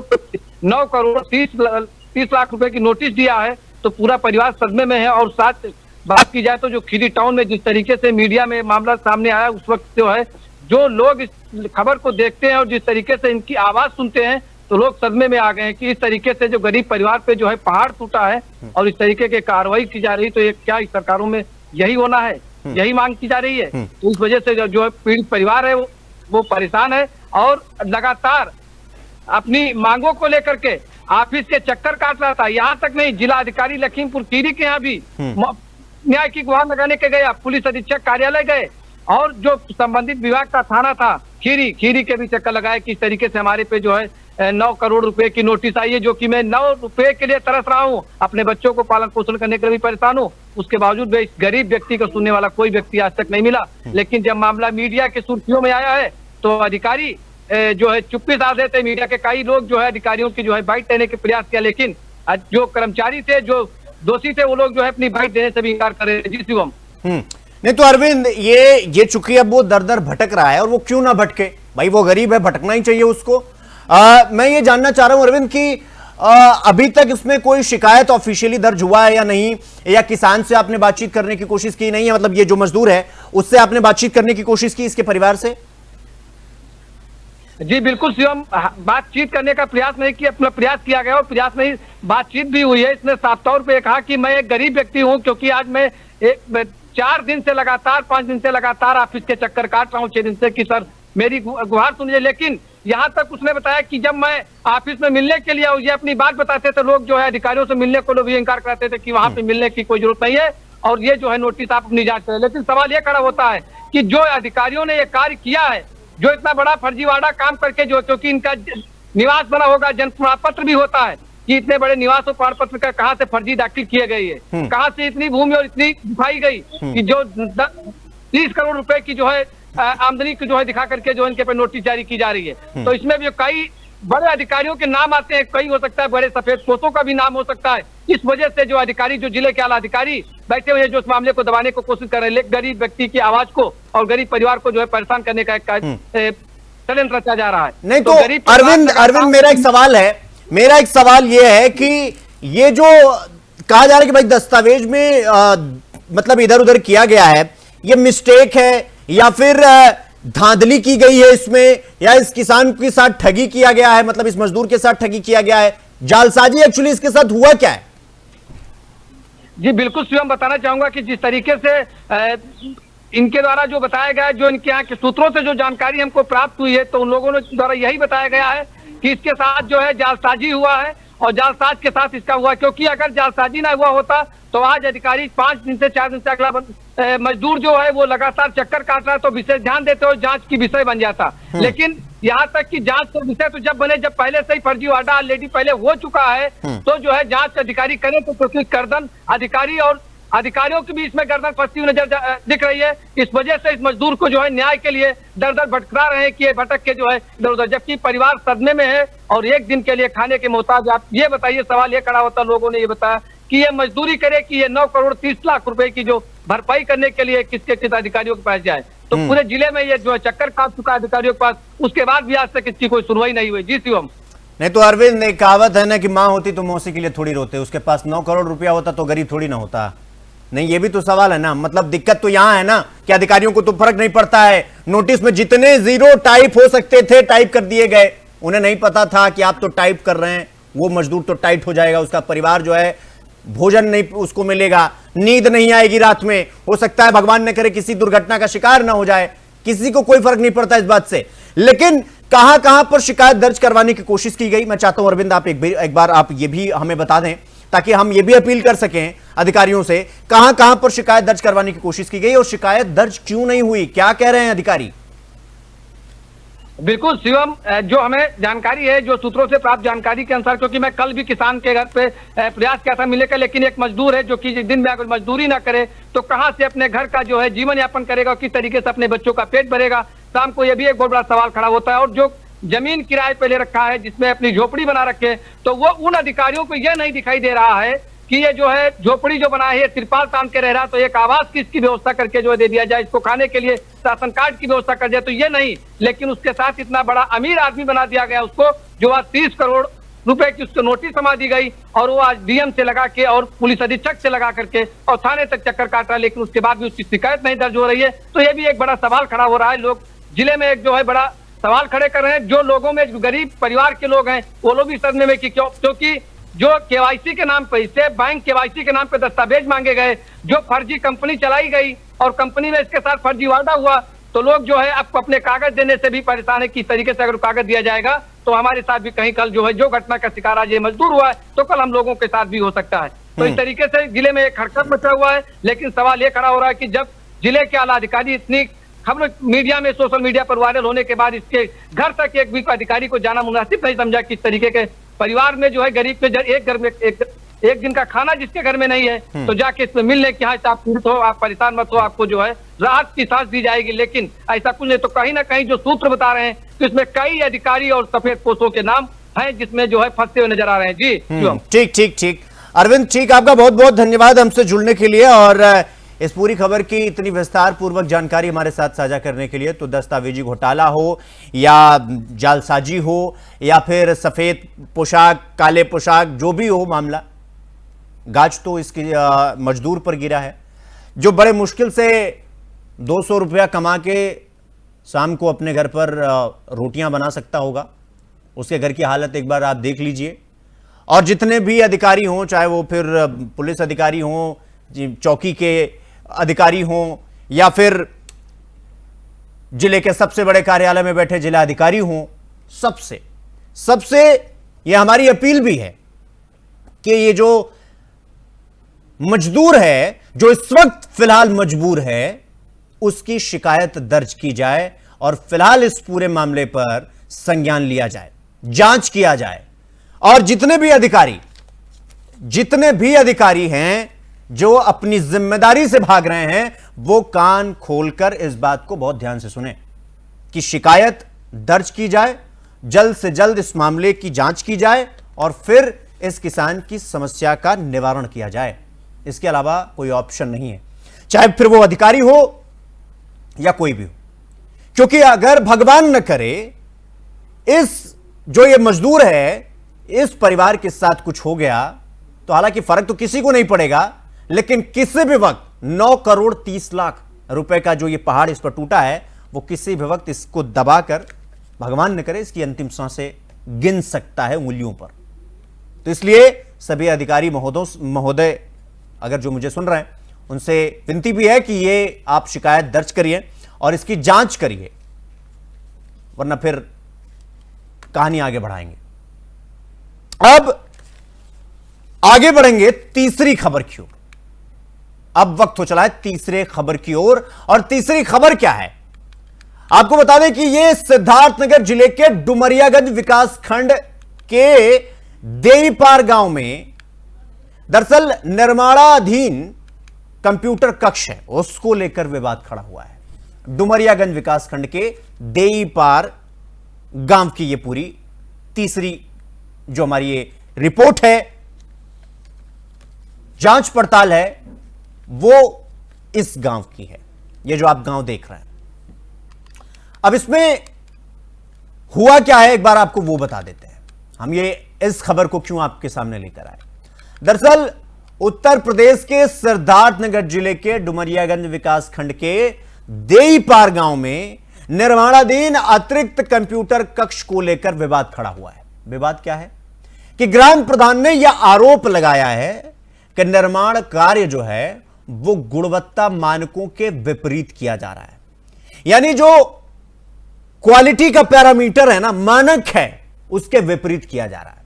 9 करोड़ 30 लाख रुपए की नोटिस दिया है, तो पूरा परिवार सदमे में है। और साथ बात की जाए तो जो खीरी टाउन में जिस तरीके से मीडिया में मामला सामने आया, उस वक्त जो है जो लोग इस खबर को देखते हैं और जिस तरीके से इनकी आवाज सुनते हैं, तो लोग सदमे में आ गए हैं कि इस तरीके से जो गरीब परिवार पे जो है पहाड़ टूटा है और इस तरीके की कार्रवाई की जा रही, तो ये क्या इस सरकारों में यही होना है? यही मांग की जा रही है। तो इस वजह से जो है पीड़ित परिवार है वो परेशान है और लगातार अपनी मांगों को लेकर के ऑफिस के चक्कर काट रहा था। यहाँ तक नहीं, जिला अधिकारी लखीमपुर खीरी के यहाँ भी न्याय की गुहार लगाने के गए, पुलिस अधीक्षक कार्यालय गए और जो संबंधित विभाग का थाना था खीरी के भी चक्कर लगाए कि इस तरीके से हमारे पे जो है 9 करोड़ रुपए की नोटिस आई है, जो कि मैं 9 रुपए के लिए तरस रहा हूँ, अपने बच्चों को पालन पोषण करने के लिए भी परेशान हूँ। उसके बावजूद भी इस गरीब व्यक्ति को सुनने वाला कोई व्यक्ति आज तक नहीं मिला। लेकिन जब मामला मीडिया की सुर्खियों में आया है तो अधिकारी जो है चुप्पी साध देते। मीडिया के कई लोग जो है अधिकारियों की जो है बाइट लेने के प्रयास किया, लेकिन जो कर्मचारी थे, जो दोषी थे, वो लोग जो है अपनी बाइट देने से भी इंकार कर रहे थे। जी शिवम। नहीं तो अरविंद, ये चूंकि अब वो दर दर भटक रहा है, और वो क्यों ना भटके भाई, वो गरीब है, भटकना ही चाहिए उसको। मैं ये जानना चाह रहा हूं अरविंद कि अभी तक इसमें कोई शिकायत ऑफिशियली दर्ज हुआ है या नहीं, या किसान से आपने बातचीत करने की कोशिश की नहीं है? मतलब ये जो मजदूर है उससे आपने बातचीत करने की कोशिश की, इसके परिवार से? जी बिल्कुल शिवम, बातचीत करने का प्रयास नहीं किया, अपना प्रयास किया गया और प्रयास नहीं, बातचीत भी हुई है। इसने साफ तौर पे कहा कि मैं एक गरीब व्यक्ति हूं, क्योंकि आज मैं 4 दिन से लगातार 5 दिन से लगातार ऑफिस के चक्कर काट रहा हूं, 6 दिन से, कि सर मेरी गुहार सुनिए। लेकिन यहाँ तक उसने बताया कि जब मैं ऑफिस में मिलने के लिए ये अपनी बात बताते थे, लोग जो है अधिकारियों से मिलने को लोग ये इंकार कराते थे कि वहां पे मिलने की कोई जरूरत नहीं है और ये जो है नोटिस आप अपनी जांच करें। लेकिन सवाल ये खड़ा होता है कि जो अधिकारियों ने ये कार्य किया है, जो इतना बड़ा फर्जीवाड़ा काम करके, जो क्योंकि इनका निवास बना होगा, जन्म प्रमाण पत्र भी होता है, कि इतने बड़े निवास और प्रमाण पत्र का कहाँ से फर्जी दाखिल किए गई है, कहाँ से इतनी भूमि और इतनी दिखाई गई कि जो 30 करोड़ रुपए की जो है आमदनी को जो है दिखा करके जो इनके पे नोटिस जारी की जा रही है। तो इसमें भी कई बड़े अधिकारियों के नाम आते हैं, कई हो सकता है बड़े सफेद पोतों का भी नाम हो सकता है। इस वजह से जो अधिकारी, जो जिले के आला अधिकारी बैठे हुए जो इस मामले को दबाने को कोशिश कर रहे हैं, गरीब व्यक्ति की आवाज को और गरीब परिवार को जो है परेशान करने का एक षड्यंत्र रचा जा रहा है। नहीं तो अरविंद मेरा एक सवाल ये है कि ये जो कहा जा रहा है कि भाई दस्तावेज में मतलब इधर उधर किया गया है, ये मिस्टेक है या फिर धांधली की गई है इसमें, या इस किसान के साथ ठगी किया गया है, मतलब इस मजदूर के साथ ठगी किया गया है, जालसाजी एक्चुअली इसके साथ हुआ क्या है? जी बिल्कुल शिवम, बताना चाहूंगा कि जिस तरीके से इनके द्वारा जो बताया गया है, जो इनके यहाँ के सूत्रों से जो जानकारी हमको प्राप्त हुई है, तो उन लोगों ने द्वारा यही बताया गया है कि इसके साथ जो है जालसाजी हुआ है और जालसाज के साथ इसका हुआ, क्योंकि अगर जालसाजी ना हुआ होता तो आज अधिकारी 5 दिन से 4 दिन से अगला मजदूर जो है वो लगातार चक्कर काट रहा है तो विशेष ध्यान देते हुए जांच की विषय बन जाता। लेकिन यहाँ तक कि जांच का विषय तो जब बने, जब पहले से ही फर्जी वादा ऑलरेडी पहले हो चुका है, तो जो है जांच अधिकारी करें तो क्योंकि गर्दन अधिकारी और अधिकारियों के बीच में गर्दन फंसती हुई नजर दिख रही है। इस वजह से इस मजदूर को जो है न्याय के लिए दर दर भटका रहे हैं कि भटक के जो है इधर उधर, जबकि परिवार सदमे में है और एक दिन के लिए खाने के मोहताज। आप ये बताइए, सवाल ये खड़ा होता, लोगों ने ये बताया कि ये मजदूरी करे कि ये 9 करोड़ 30 लाख रुपए की जो भरपाई करने के लिए किसके किस अधिकारियों के पास जाए। तो पूरे जिले में ये जो है चक्कर काट चुका है अधिकारियों के पास, उसके बाद भी आज तक इसकी कोई सुनवाई नहीं हुई। जी शिवम। नहीं तो अरविंद, एक कहावत है ना कि माँ होती तो मौसी के लिए थोड़ी रोते, उसके पास 9 करोड़ रुपया होता तो गरीब थोड़ी ना होता। नहीं, ये भी तो सवाल है ना, मतलब दिक्कत तो यहां है ना कि अधिकारियों को तो फर्क नहीं पड़ता है, नोटिस में जितने जीरो टाइप हो सकते थे टाइप कर दिए गए। उन्हें नहीं पता था कि आप तो टाइप कर रहे हैं, वो मजदूर तो टाइट हो जाएगा, उसका परिवार जो है भोजन नहीं उसको मिलेगा, नींद नहीं आएगी रात में, हो सकता है भगवान न करे किसी दुर्घटना का शिकार ना हो जाए, किसी को कोई फर्क नहीं पड़ता इस बात से। लेकिन कहां कहां पर शिकायत दर्ज करवाने की कोशिश की गई, मैं चाहता हूं अरविंद आप एक बार आप ये भी हमें बता दें ताकि हम ये भी अपील कर सकें अधिकारियों से, कहां कहां पर शिकायत दर्ज करवाने की कोशिश की गई और शिकायत दर्ज क्यों नहीं हुई, क्या कह रहे हैं अधिकारी? बिल्कुल शिवम, जो हमें जानकारी है, जो सूत्रों से प्राप्त जानकारी के अनुसार, क्योंकि मैं कल भी किसान के घर पे प्रयास किया था मिलने का, लेकिन एक मजदूर है जो कि दिन में अगर मजदूरी ना करे तो कहां से अपने घर का जो है जीवन यापन करेगा, किस तरीके से अपने बच्चों का पेट भरेगा, शाम को यह भी एक बहुत बड़ा सवाल खड़ा होता है। और जो जमीन किराए पे ले रखा है, जिसमें अपनी झोपड़ी बना रखे, तो वो उन अधिकारियों को यह नहीं दिखाई दे रहा है कि ये जो है झोपड़ी जो बना है, तिरपाल तान के रह रहा, तो एक आवास की इसकी व्यवस्था करके जो है दे दिया जाए, इसको खाने के लिए राशन कार्ड की व्यवस्था कर दिया, तो ये नहीं। लेकिन उसके साथ इतना बड़ा अमीर आदमी बना दिया गया उसको, जो आज 30 करोड़ रुपए की उसको नोटिस समा दी गई और वो आज डीएम से लगा के और पुलिस अधीक्षक से लगा करके और थाने तक चक्कर काट रहा है, लेकिन उसके बाद भी उसकी शिकायत नहीं दर्ज हो रही है। तो ये भी एक बड़ा सवाल खड़ा हो रहा है। लोग जिले में एक जो है बड़ा सवाल खड़े कर रहे हैं, जो लोगों में जो गरीब परिवार के लोग हैं वो लोग भी सदमे में कि क्यों, क्योंकि जो केवाईसी के नाम पे, इससे बैंक केवाईसी के नाम पे दस्तावेज मांगे गए, जो फर्जी कंपनी चलाई गई और कंपनी में इसके साथ फर्जी वादा हुआ, तो लोग जो है आपको अपने कागज देने से भी परेशान है कि इस तरीके से अगर कागज दिया जाएगा तो हमारे साथ भी कहीं कल जो है जो घटना का शिकार आज ये मजदूर हुआ है तो कल हम लोगों के साथ भी हो सकता है। तो इस तरीके से जिले में एक हरकत मचा हुआ है। लेकिन सवाल ये खड़ा हो रहा है कि जब जिले के आला अधिकारी इतनी खबर मीडिया में, सोशल मीडिया पर वायरल होने के बाद इसके घर तक एक भी अधिकारी को जाना मुनासिब नहीं समझा, किस तरीके के परिवार में जो है गरीब में एक घर में एक दिन का खाना जिसके घर में नहीं है तो जाके इसमें मिलने की, हाँ आप पीड़ित हो, आप परेशान मत हो, आपको जो है राहत की सांस दी जाएगी, लेकिन ऐसा कुछ नहीं। तो कहीं ना कहीं जो सूत्र बता रहे हैं तो इसमें कई अधिकारी और सफेद पोशों के नाम हैं जिसमें जो है फंसते हुए नजर आ रहे हैं। जी ठीक ठीक ठीक अरविंद, ठीक, आपका बहुत बहुत धन्यवाद हमसे जुड़ने के लिए और इस पूरी खबर की इतनी विस्तार पूर्वक जानकारी हमारे साथ साझा करने के लिए। तो दस्तावेजी घोटाला हो या जालसाजी हो या फिर सफेद पोशाक काले पोशाक, जो भी हो मामला, गाज तो इसकी मजदूर पर गिरा है जो बड़े मुश्किल से 200 रुपया कमा के शाम को अपने घर पर रोटियां बना सकता होगा। उसके घर की हालत एक बार आप देख लीजिए। और जितने भी अधिकारी हों, चाहे वो फिर पुलिस अधिकारी हों, चौकी के अधिकारी हों या फिर जिले के सबसे बड़े कार्यालय में बैठे जिला अधिकारी हों, सबसे ये हमारी अपील भी है कि ये जो मजदूर है, जो इस वक्त फिलहाल मजबूर है, उसकी शिकायत दर्ज की जाए और फिलहाल इस पूरे मामले पर संज्ञान लिया जाए, जांच किया जाए और जितने भी अधिकारी हैं जो अपनी जिम्मेदारी से भाग रहे हैं, वो कान खोलकर इस बात को बहुत ध्यान से सुने कि शिकायत दर्ज की जाए, जल्द से जल्द इस मामले की जांच की जाए और फिर इस किसान की समस्या का निवारण किया जाए। इसके अलावा कोई ऑप्शन नहीं है, चाहे फिर वो अधिकारी हो या कोई भी हो। क्योंकि अगर भगवान न करे जो ये मजदूर है, इस परिवार के साथ कुछ हो गया तो हालांकि फर्क तो किसी को नहीं पड़ेगा, लेकिन किसी भी वक्त 9 करोड़ 30 लाख रुपए का जो ये पहाड़ इस पर टूटा है, वो किसी भी वक्त इसको दबाकर, भगवान न करे, इसकी अंतिम सांसें गिन सकता है उंगलियों पर। तो इसलिए सभी अधिकारी महोदय अगर जो मुझे सुन रहे हैं, उनसे विनती भी है कि ये आप शिकायत दर्ज करिए और इसकी जांच करिए, वरना फिर कहानी आगे बढ़ाएंगे। अब आगे बढ़ेंगे तीसरी खबर की ओर। अब वक्त हो चला है तीसरे खबर की ओर, और तीसरी खबर क्या है आपको बता दें कि यह सिद्धार्थनगर जिले के डुमरियागंज विकास खंड के देईपार गांव में दरअसल निर्माणाधीन कंप्यूटर कक्ष है, उसको लेकर विवाद खड़ा हुआ है। डुमरियागंज विकास खंड के देईपार गांव की यह पूरी तीसरी जो हमारी ये रिपोर्ट है, जांच पड़ताल है, वो इस गांव की है। ये जो आप गांव देख रहे हैं, अब इसमें हुआ क्या है एक बार आपको वो बता देते हैं। हम ये इस खबर को क्यों आपके सामने लेकर आए। दरअसल उत्तर प्रदेश के सिद्धार्थनगर जिले के डुमरियागंज विकास खंड के देईपार गांव में निर्माणाधीन अतिरिक्त कंप्यूटर कक्ष को लेकर विवाद खड़ा हुआ है। विवाद क्या है कि ग्राम प्रधान ने यह आरोप लगाया है कि निर्माण कार्य जो है वो गुणवत्ता मानकों के विपरीत किया जा रहा है। यानी जो क्वालिटी का पैरामीटर है ना, मानक है, उसके विपरीत किया जा रहा है।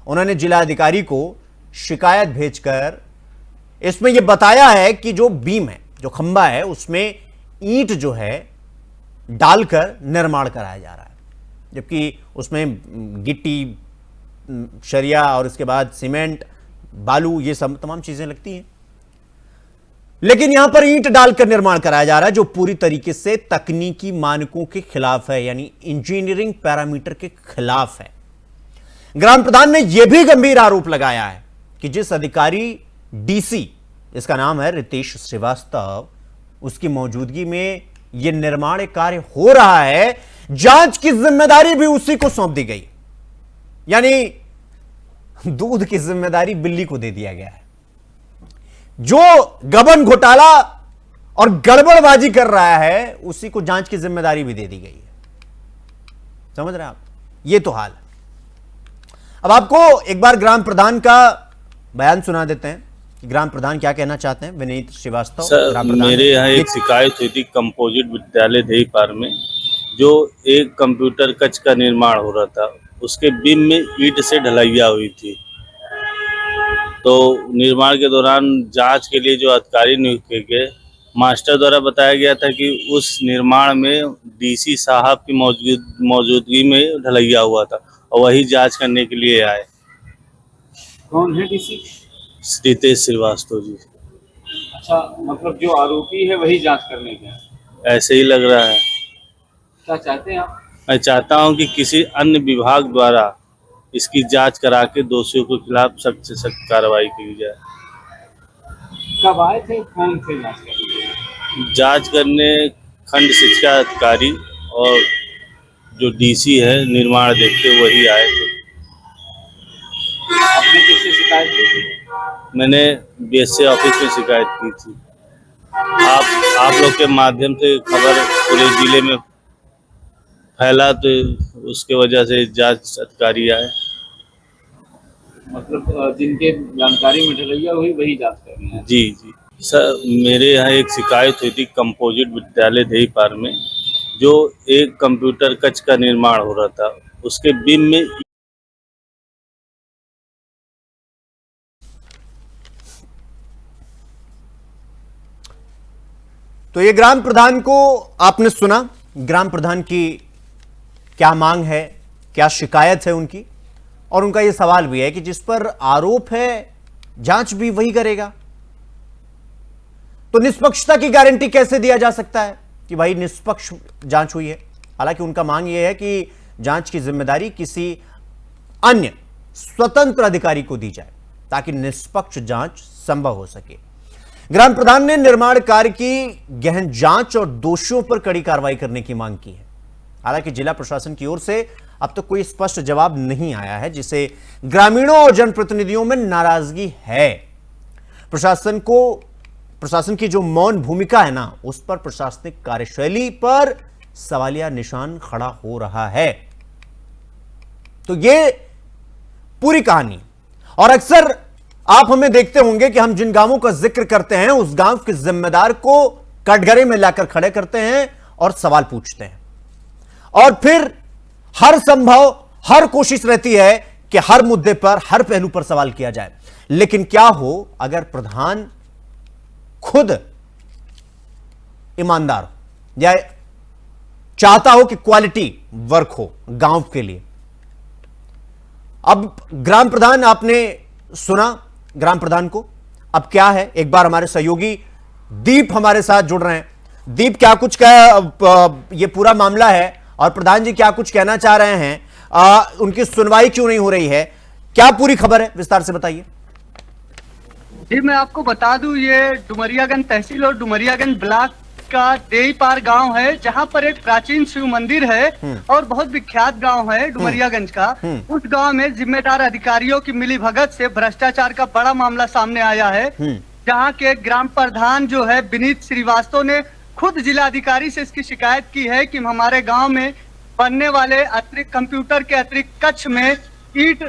उन्होंने जिला अधिकारी को शिकायत भेजकर इसमें यह बताया है कि जो बीम है, जो खंबा है, उसमें ईंट जो है डालकर निर्माण कराया जा रहा है, जबकि उसमें गिट्टी, शरिया और इसके बाद सीमेंट, बालू, ये सब तमाम चीजें लगती हैं। लेकिन यहां पर ईंट डालकर निर्माण कराया जा रहा है, जो पूरी तरीके से तकनीकी मानकों के खिलाफ है, यानी इंजीनियरिंग पैरामीटर के खिलाफ है। ग्राम प्रधान ने यह भी गंभीर आरोप लगाया है कि जिस अधिकारी डीसी, इसका नाम है रितेश श्रीवास्तव, उसकी मौजूदगी में यह निर्माण कार्य हो रहा है, जांच की जिम्मेदारी भी उसी को सौंप दी गई। यानी दूध की जिम्मेदारी बिल्ली को दे दिया गया है। जो गबन घोटाला और गड़बड़बाजी कर रहा है, उसी को जांच की जिम्मेदारी भी दे दी गई है। समझ रहे हैं आप? ये तो हाल है। अब आपको एक बार ग्राम प्रधान का बयान सुना देते हैं कि ग्राम प्रधान क्या कहना चाहते हैं। विनीत श्रीवास्तव सर, मेरे यहाँ एक शिकायत हुई थी कंपोजिट विद्यालय देईपार में, जो एक कंप्यूटर कक्ष का निर्माण हो रहा था, उसके बीम में ईंट से ढलैया हुई थी। तो निर्माण के दौरान जांच के लिए जो अधिकारी नियुक्त किए गए, मास्टर द्वारा बताया गया था कि उस निर्माण में डीसी साहब की मौजूदगी में ढलैया हुआ था और वही जांच करने के लिए आए। कौन है डीसी? रितेश श्रीवास्तव जी। अच्छा, मतलब जो आरोपी है वही जांच करने गया? ऐसे ही लग रहा है। क्या चाहते हैं आप? मैं चाहता हूं कि किसी अन्य विभाग द्वारा इसकी जांच करा के दोषियों के खिलाफ सख्त से सख्त कार्रवाई की जाए। कब आए थे, कौन थे जांच करने? जांच करने खंड शिक्षा अधिकारी और जो डीसी है निर्माण देखते वही आए थे। आपने किससे शिकायत की थी? मैंने बीएसए ऑफिस में शिकायत की थी। आप लोग के माध्यम से खबर पूरे जिले में फैला, तो उसके वजह से जांच अधिकारी आए। मतलब जिनके जानकारी में ढलैया हुई वही जांच कर रहे हैं? जी जी सर, मेरे यहाँ एक शिकायत हुई थी कंपोजिट विद्यालय देईपार में, जो एक कंप्यूटर कक्ष का निर्माण हो रहा था, उसके बीम में तो ये ग्राम प्रधान को आपने सुना। ग्राम प्रधान की क्या मांग है, क्या शिकायत है उनकी, और उनका यह सवाल भी है कि जिस पर आरोप है जांच भी वही करेगा, तो निष्पक्षता की गारंटी कैसे दिया जा सकता है कि भाई निष्पक्ष जांच हुई है। हालांकि उनका मांग यह है कि जांच की जिम्मेदारी किसी अन्य स्वतंत्र अधिकारी को दी जाए ताकि निष्पक्ष जांच संभव हो सके। ग्राम प्रधान ने निर्माण कार्य की गहन जांच और दोषियों पर कड़ी कार्रवाई करने की मांग की है। हालांकि जिला प्रशासन की ओर से अब तक कोई स्पष्ट जवाब नहीं आया है, जिसे ग्रामीणों और जनप्रतिनिधियों में नाराजगी है। प्रशासन की जो मौन भूमिका है ना, उस पर प्रशासनिक कार्यशैली पर सवालिया निशान खड़ा हो रहा है। तो ये पूरी कहानी। और अक्सर आप हमें देखते होंगे कि हम जिन गांवों का जिक्र करते हैं उस गांव के जिम्मेदार को कटघरे में लाकर खड़े करते हैं और सवाल पूछते हैं, और फिर हर कोशिश रहती है कि हर मुद्दे पर, हर पहलू पर सवाल किया जाए। लेकिन क्या हो अगर प्रधान खुद ईमानदार हो या चाहता हो कि क्वालिटी वर्क हो गांव के लिए। अब ग्राम प्रधान, आपने सुना ग्राम प्रधान को, अब क्या है, एक बार हमारे सहयोगी दीप हमारे साथ जुड़ रहे हैं। दीप, क्या कुछ ये पूरा मामला है और प्रधान जी क्या कुछ कहना चाह रहे हैं, उनकी सुनवाई क्यों नहीं हो रही है, क्या पूरी खबर है, विस्तार से बताइए। जी मैं आपको बता दूं, ये डुमरियागंज तहसील और डुमरियागंज ब्लॉक का देईपार गांव है, जहां पर एक प्राचीन शिव मंदिर है और बहुत विख्यात गांव है डुमरियागंज का। उस गांव में जिम्मेदार अधिकारियों की मिलीभगत से भ्रष्टाचार का बड़ा मामला सामने आया है, जहां के ग्राम प्रधान जो है विनीत श्रीवास्तव ने खुद जिलाधिकारी से इसकी शिकायत की है कि हमारे गांव में बनने वाले अतिरिक्त कंप्यूटर के अतिरिक्त कक्ष में ईंट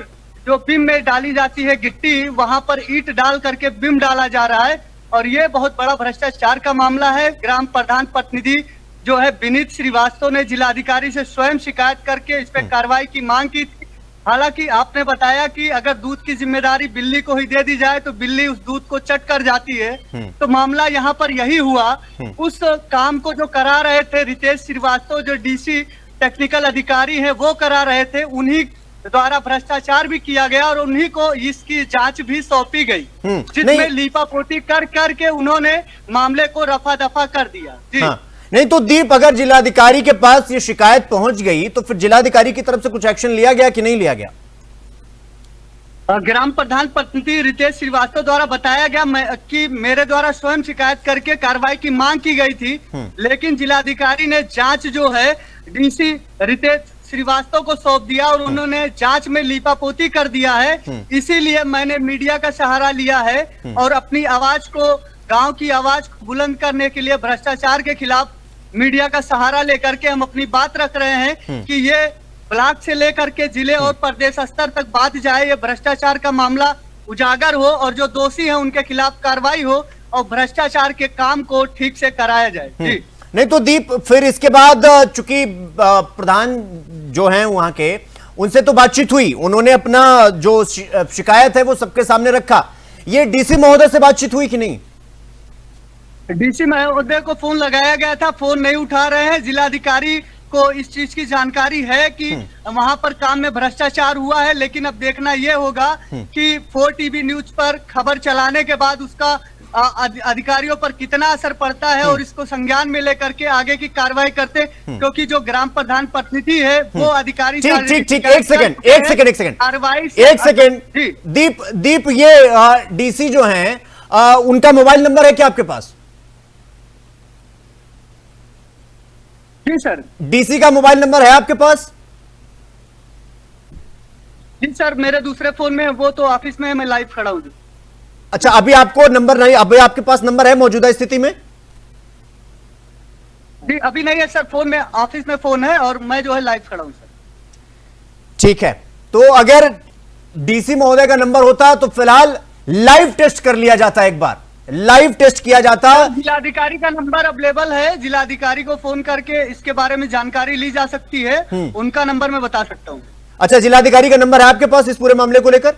जो बिम में डाली जाती है गिट्टी, वहां पर ईंट डाल करके बिम डाला जा रहा है और ये बहुत बड़ा भ्रष्टाचार का मामला है। ग्राम प्रधान प्रतिनिधि जो है विनीत श्रीवास्तव ने जिलाधिकारी से स्वयं शिकायत करके इस पर कार्रवाई की मांग की थी। हालांकि आपने बताया कि अगर दूध की जिम्मेदारी बिल्ली को ही दे दी जाए तो बिल्ली उस दूध को चट कर जाती है, तो मामला यहाँ पर यही हुआ। उस काम को जो करा रहे थे रितेश श्रीवास्तव, जो डीसी टेक्निकल अधिकारी है, वो करा रहे थे, उन्हीं द्वारा भ्रष्टाचार भी किया गया और उन्हीं को इसकी जांच भी सौंपी गई, जिसमें लीपापोती कर करके उन्होंने मामले को रफा दफा कर दिया। जी नहीं तो दीप, अगर जिलाधिकारी के पास ये शिकायत पहुंच गई तो फिर जिलाधिकारी की तरफ से कुछ एक्शन लिया गया कि नहीं लिया गया? ग्राम प्रधान प्रतिनिधि रितेश श्रीवास्तव द्वारा बताया गया कि मेरे द्वारा स्वयं शिकायत करके कार्रवाई की मांग की गई थी, लेकिन जिलाधिकारी ने जांच जो है डीसी रितेश श्रीवास्तव को सौंप दिया और उन्होंने जांच में लीपापोती कर दिया है। इसीलिए मैंने मीडिया का सहारा लिया है और अपनी आवाज को, गांव की आवाज को बुलंद करने के लिए भ्रष्टाचार के खिलाफ मीडिया का सहारा लेकर के हम अपनी बात रख रहे हैं कि ये ब्लॉक से लेकर के जिले और प्रदेश स्तर तक बात जाए, ये भ्रष्टाचार का मामला उजागर हो और जो दोषी है उनके खिलाफ कार्रवाई हो और भ्रष्टाचार के काम को ठीक से कराया जाए। जी नहीं तो दीप, फिर इसके बाद चूंकि प्रधान जो हैं वहां के, उनसे तो बातचीत हुई, उन्होंने अपना जो शिकायत है वो सबके सामने रखा। ये डीसी महोदय से बातचीत हुई कि नहीं? डीसी महोदय को फोन लगाया गया था, फोन नहीं उठा रहे हैं। जिलाधिकारी को इस चीज की जानकारी है कि वहां पर काम में भ्रष्टाचार हुआ है, लेकिन अब देखना यह होगा कि 4 टीवी न्यूज पर खबर चलाने के बाद उसका अधिकारियों पर कितना असर पड़ता है और इसको संज्ञान में लेकर के आगे की कार्रवाई करते, क्योंकि जो ग्राम प्रधान प्रतिनिधि है वो अधिकारी। ठीक, एक सेकंड दीप, ये डीसी जो हैं उनका मोबाइल नंबर है क्या आपके पास? जी सर। डीसी का मोबाइल नंबर है आपके पास? जी सर, मेरे दूसरे फोन में, वो तो ऑफिस में है, मैं लाइव खड़ा हूँ। अच्छा, अभी आपको नंबर नहीं, अभी आपके पास नंबर है मौजूदा स्थिति में? जी अभी नहीं है सर, फोन में, ऑफिस में फोन है और मैं जो है लाइव खड़ा हूँ सर। ठीक है, तो अगर डीसी महोदय का नंबर होता तो फिलहाल लाइव टेस्ट कर लिया जाता, एक बार लाइव टेस्ट किया जाता। जिलाधिकारी का नंबर अवेलेबल है, जिलाधिकारी को फोन करके इसके बारे में जानकारी ली जा सकती है, उनका नंबर मैं बता सकता हूँ। अच्छा, जिलाधिकारी का नंबर है आपके पास इस पूरे मामले को लेकर?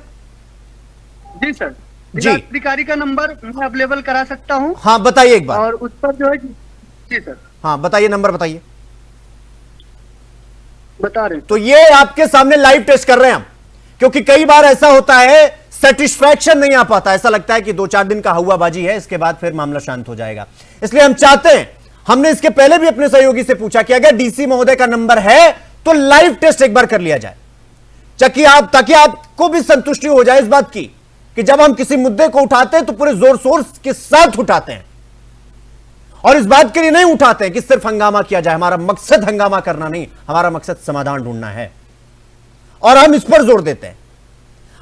जी सर, जिलाधिकारी का नंबर मैं अवेलेबल करा सकता हूँ। हाँ बताइए एक बार। और उस पर जो है, जी सर। हाँ बताइए, नंबर बताइए। बता रहे हैं। तो ये आपके सामने लाइव टेस्ट कर रहे हैं हम क्योंकि कई बार ऐसा होता है सेटिस्फैक्शन नहीं आ पाता, ऐसा लगता है कि 2-4 दिन का हवाबाजी है, इसके बाद फिर मामला शांत हो जाएगा। इसलिए हम चाहते हैं, हमने इसके पहले भी अपने सहयोगी से पूछा कि अगर डीसी महोदय का नंबर है तो लाइव टेस्ट एक बार कर लिया जाए, ताकि आपको भी संतुष्टि हो जाए इस बात की कि जब हम किसी मुद्दे को उठाते हैं तो पूरे जोर शोर के साथ उठाते हैं, और इस बात के लिए नहीं उठाते हैं कि सिर्फ हंगामा किया जाए। हमारा मकसद हंगामा करना नहीं, हमारा मकसद समाधान ढूंढना है, और हम इस पर जोर देते हैं।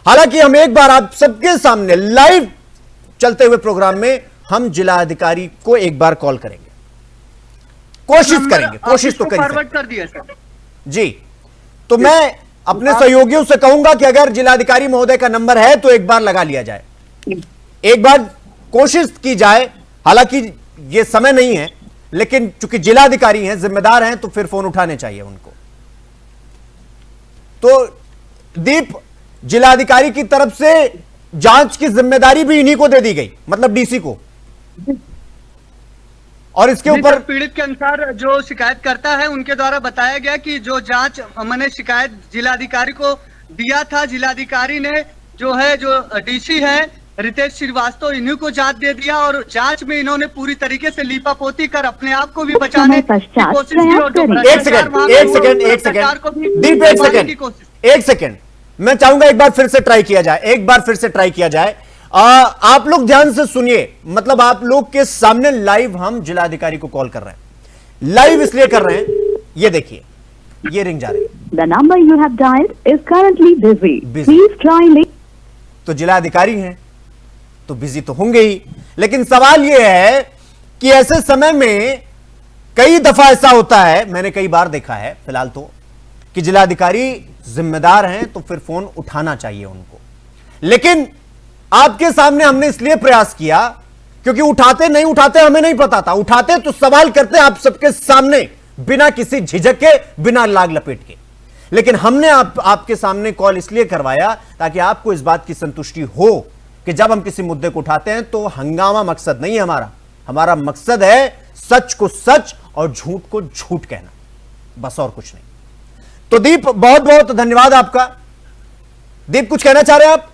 हालांकि हम एक बार आप सबके सामने लाइव चलते हुए प्रोग्राम में हम जिलाधिकारी को एक बार कॉल करेंगे, कोशिश करेंगे, कोशिश तो करेंगे। फॉरवर्ड कर दिया सर जी, तो मैं अपने सहयोगियों से कहूंगा कि अगर जिलाधिकारी महोदय का नंबर है तो एक बार लगा लिया जाए, एक बार कोशिश की जाए। हालांकि ये समय नहीं है, लेकिन चूंकि जिलाधिकारी हैं, जिम्मेदार हैं, तो फिर फोन उठाने चाहिए उनको। तो दीप, जिलाधिकारी की तरफ से जांच की जिम्मेदारी भी इन्हीं को दे दी गई, मतलब डीसी को, और इसके ऊपर पीड़ित के अनुसार जो शिकायत करता है उनके द्वारा बताया गया कि जो जांच मैंने शिकायत जिलाधिकारी को दिया था, जिलाधिकारी ने जो है जो डीसी है रितेश श्रीवास्तव, इन्हीं को जांच दे दिया, और जांच में इन्होंने पूरी तरीके से लीपापोती कर अपने आप को भी बचाने की कोशिश की। और एक सेकंड मैं चाहूंगा एक बार फिर से ट्राई किया जाए, आप लोग ध्यान से सुनिए। मतलब आप लोग के सामने लाइव हम जिलाधिकारी को कॉल कर रहे हैं, लाइव इसलिए कर रहे हैं, ये देखिए, ये रिंग जा रही है। The number you have dialed is currently busy. Please try later. तो जिलाधिकारी हैं तो बिजी तो होंगे ही, लेकिन सवाल यह है कि ऐसे समय में कई दफा ऐसा होता है, मैंने कई बार देखा है फिलहाल तो, कि जिलाधिकारी जिम्मेदार हैं तो फिर फोन उठाना चाहिए उनको। लेकिन आपके सामने हमने इसलिए प्रयास किया क्योंकि उठाते नहीं उठाते हमें नहीं पता था, उठाते तो सवाल करते आप सबके सामने बिना किसी झिझक के, बिना लाग लपेट के। लेकिन हमने आपके सामने कॉल इसलिए करवाया ताकि आपको इस बात की संतुष्टि हो कि जब हम किसी मुद्दे को उठाते हैं तो हंगामा मकसद नहीं है हमारा मकसद है सच को सच और झूठ को झूठ कहना, बस और कुछ नहीं। तो दीप, बहुत बहुत धन्यवाद आपका। दीप, कुछ कहना चाह रहे हैं आप?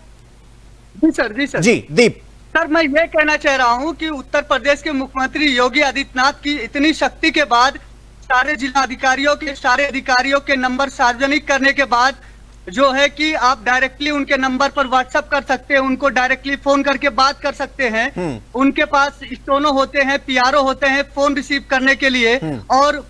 जी सर। जी दीप सर, मैं ये कहना चाह रहा हूँ कि उत्तर प्रदेश के मुख्यमंत्री योगी आदित्यनाथ की इतनी शक्ति के बाद, सारे जिलाधिकारियों के, सारे अधिकारियों के नंबर सार्वजनिक करने के बाद, जो है कि आप डायरेक्टली उनके नंबर पर व्हाट्सएप कर सकते हैं, उनको डायरेक्टली फोन करके बात कर सकते हैं। उनके पास स्टोनो होते हैं, पीआरओ होते हैं फोन रिसीव करने के लिए, और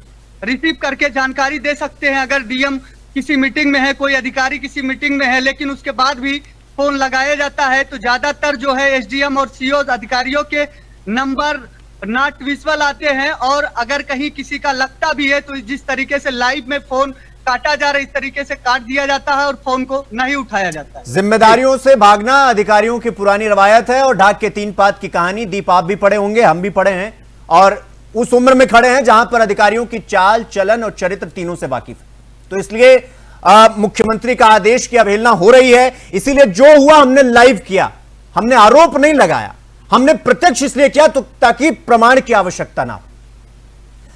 रिसीव करके जानकारी दे सकते हैं। अगर डीएम किसी मीटिंग में है, कोई अधिकारी किसी मीटिंग में है, लेकिन उसके बाद भी फोन लगाया जाता है, तो ज्यादातर जो है एसडीएम और सीओ अधिकारियों के नंबर नॉट विजिबल आते हैं। और अगर कहीं किसी का लगता भी है तो जिस तरीके से लाइव में फोन काटा जा रहा है, इस तरीके से काट दिया जाता है और फोन को नहीं उठाया जाता है। जिम्मेदारियों से भागना अधिकारियों की पुरानी रवायत है, और ढाक के 3 पात की कहानी दीप आप भी पढ़े होंगे, हम भी पढ़े हैं, और उस उम्र में खड़े हैं जहां पर अधिकारियों की चाल चलन और चरित्र तीनों से वाकिफ है। तो इसलिए मुख्यमंत्री का आदेश की अवहेलना हो रही है, इसीलिए जो हुआ हमने लाइव किया, हमने आरोप नहीं लगाया, हमने प्रत्यक्ष इसलिए किया तो ताकि प्रमाण की आवश्यकता ना हो।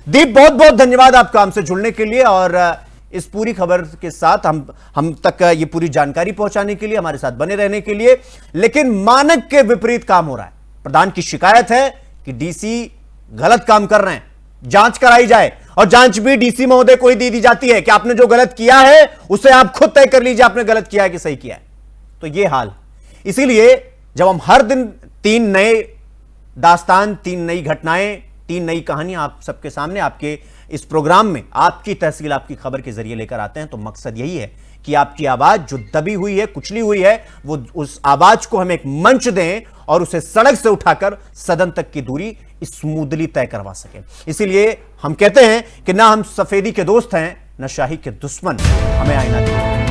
दीप, बहुत बहुत धन्यवाद आपका हमसे जुड़ने के लिए, और इस पूरी खबर के साथ हम तक ये पूरी जानकारी पहुंचाने के लिए, हमारे साथ बने रहने के लिए। लेकिन मानक के विपरीत काम हो रहा है। प्रधान की शिकायत है कि डीसी गलत काम कर रहे हैं, जांच कराई जाए, और जांच भी डीसी महोदय को ही दी जाती है कि आपने जो गलत किया है उसे आप खुद तय कर लीजिए, आपने गलत किया है कि सही किया है। तो ये हाल, इसीलिए जब हम हर दिन 3 नए दास्तान, 3 नई घटनाएं, 3 नई कहानियां आप सबके सामने, आपके इस प्रोग्राम में, आपकी तहसील आपकी खबर के जरिए लेकर आते हैं, तो मकसद यही है कि आपकी आवाज जो दबी हुई है, कुचली हुई है, वो उस आवाज को हम एक मंच दें और उसे सड़क से उठाकर सदन तक की दूरी स्मूथली तय करवा सके। इसीलिए हम कहते हैं कि ना हम सफेदी के दोस्त हैं, ना शाही के दुश्मन, हमें आईना दिखाएं।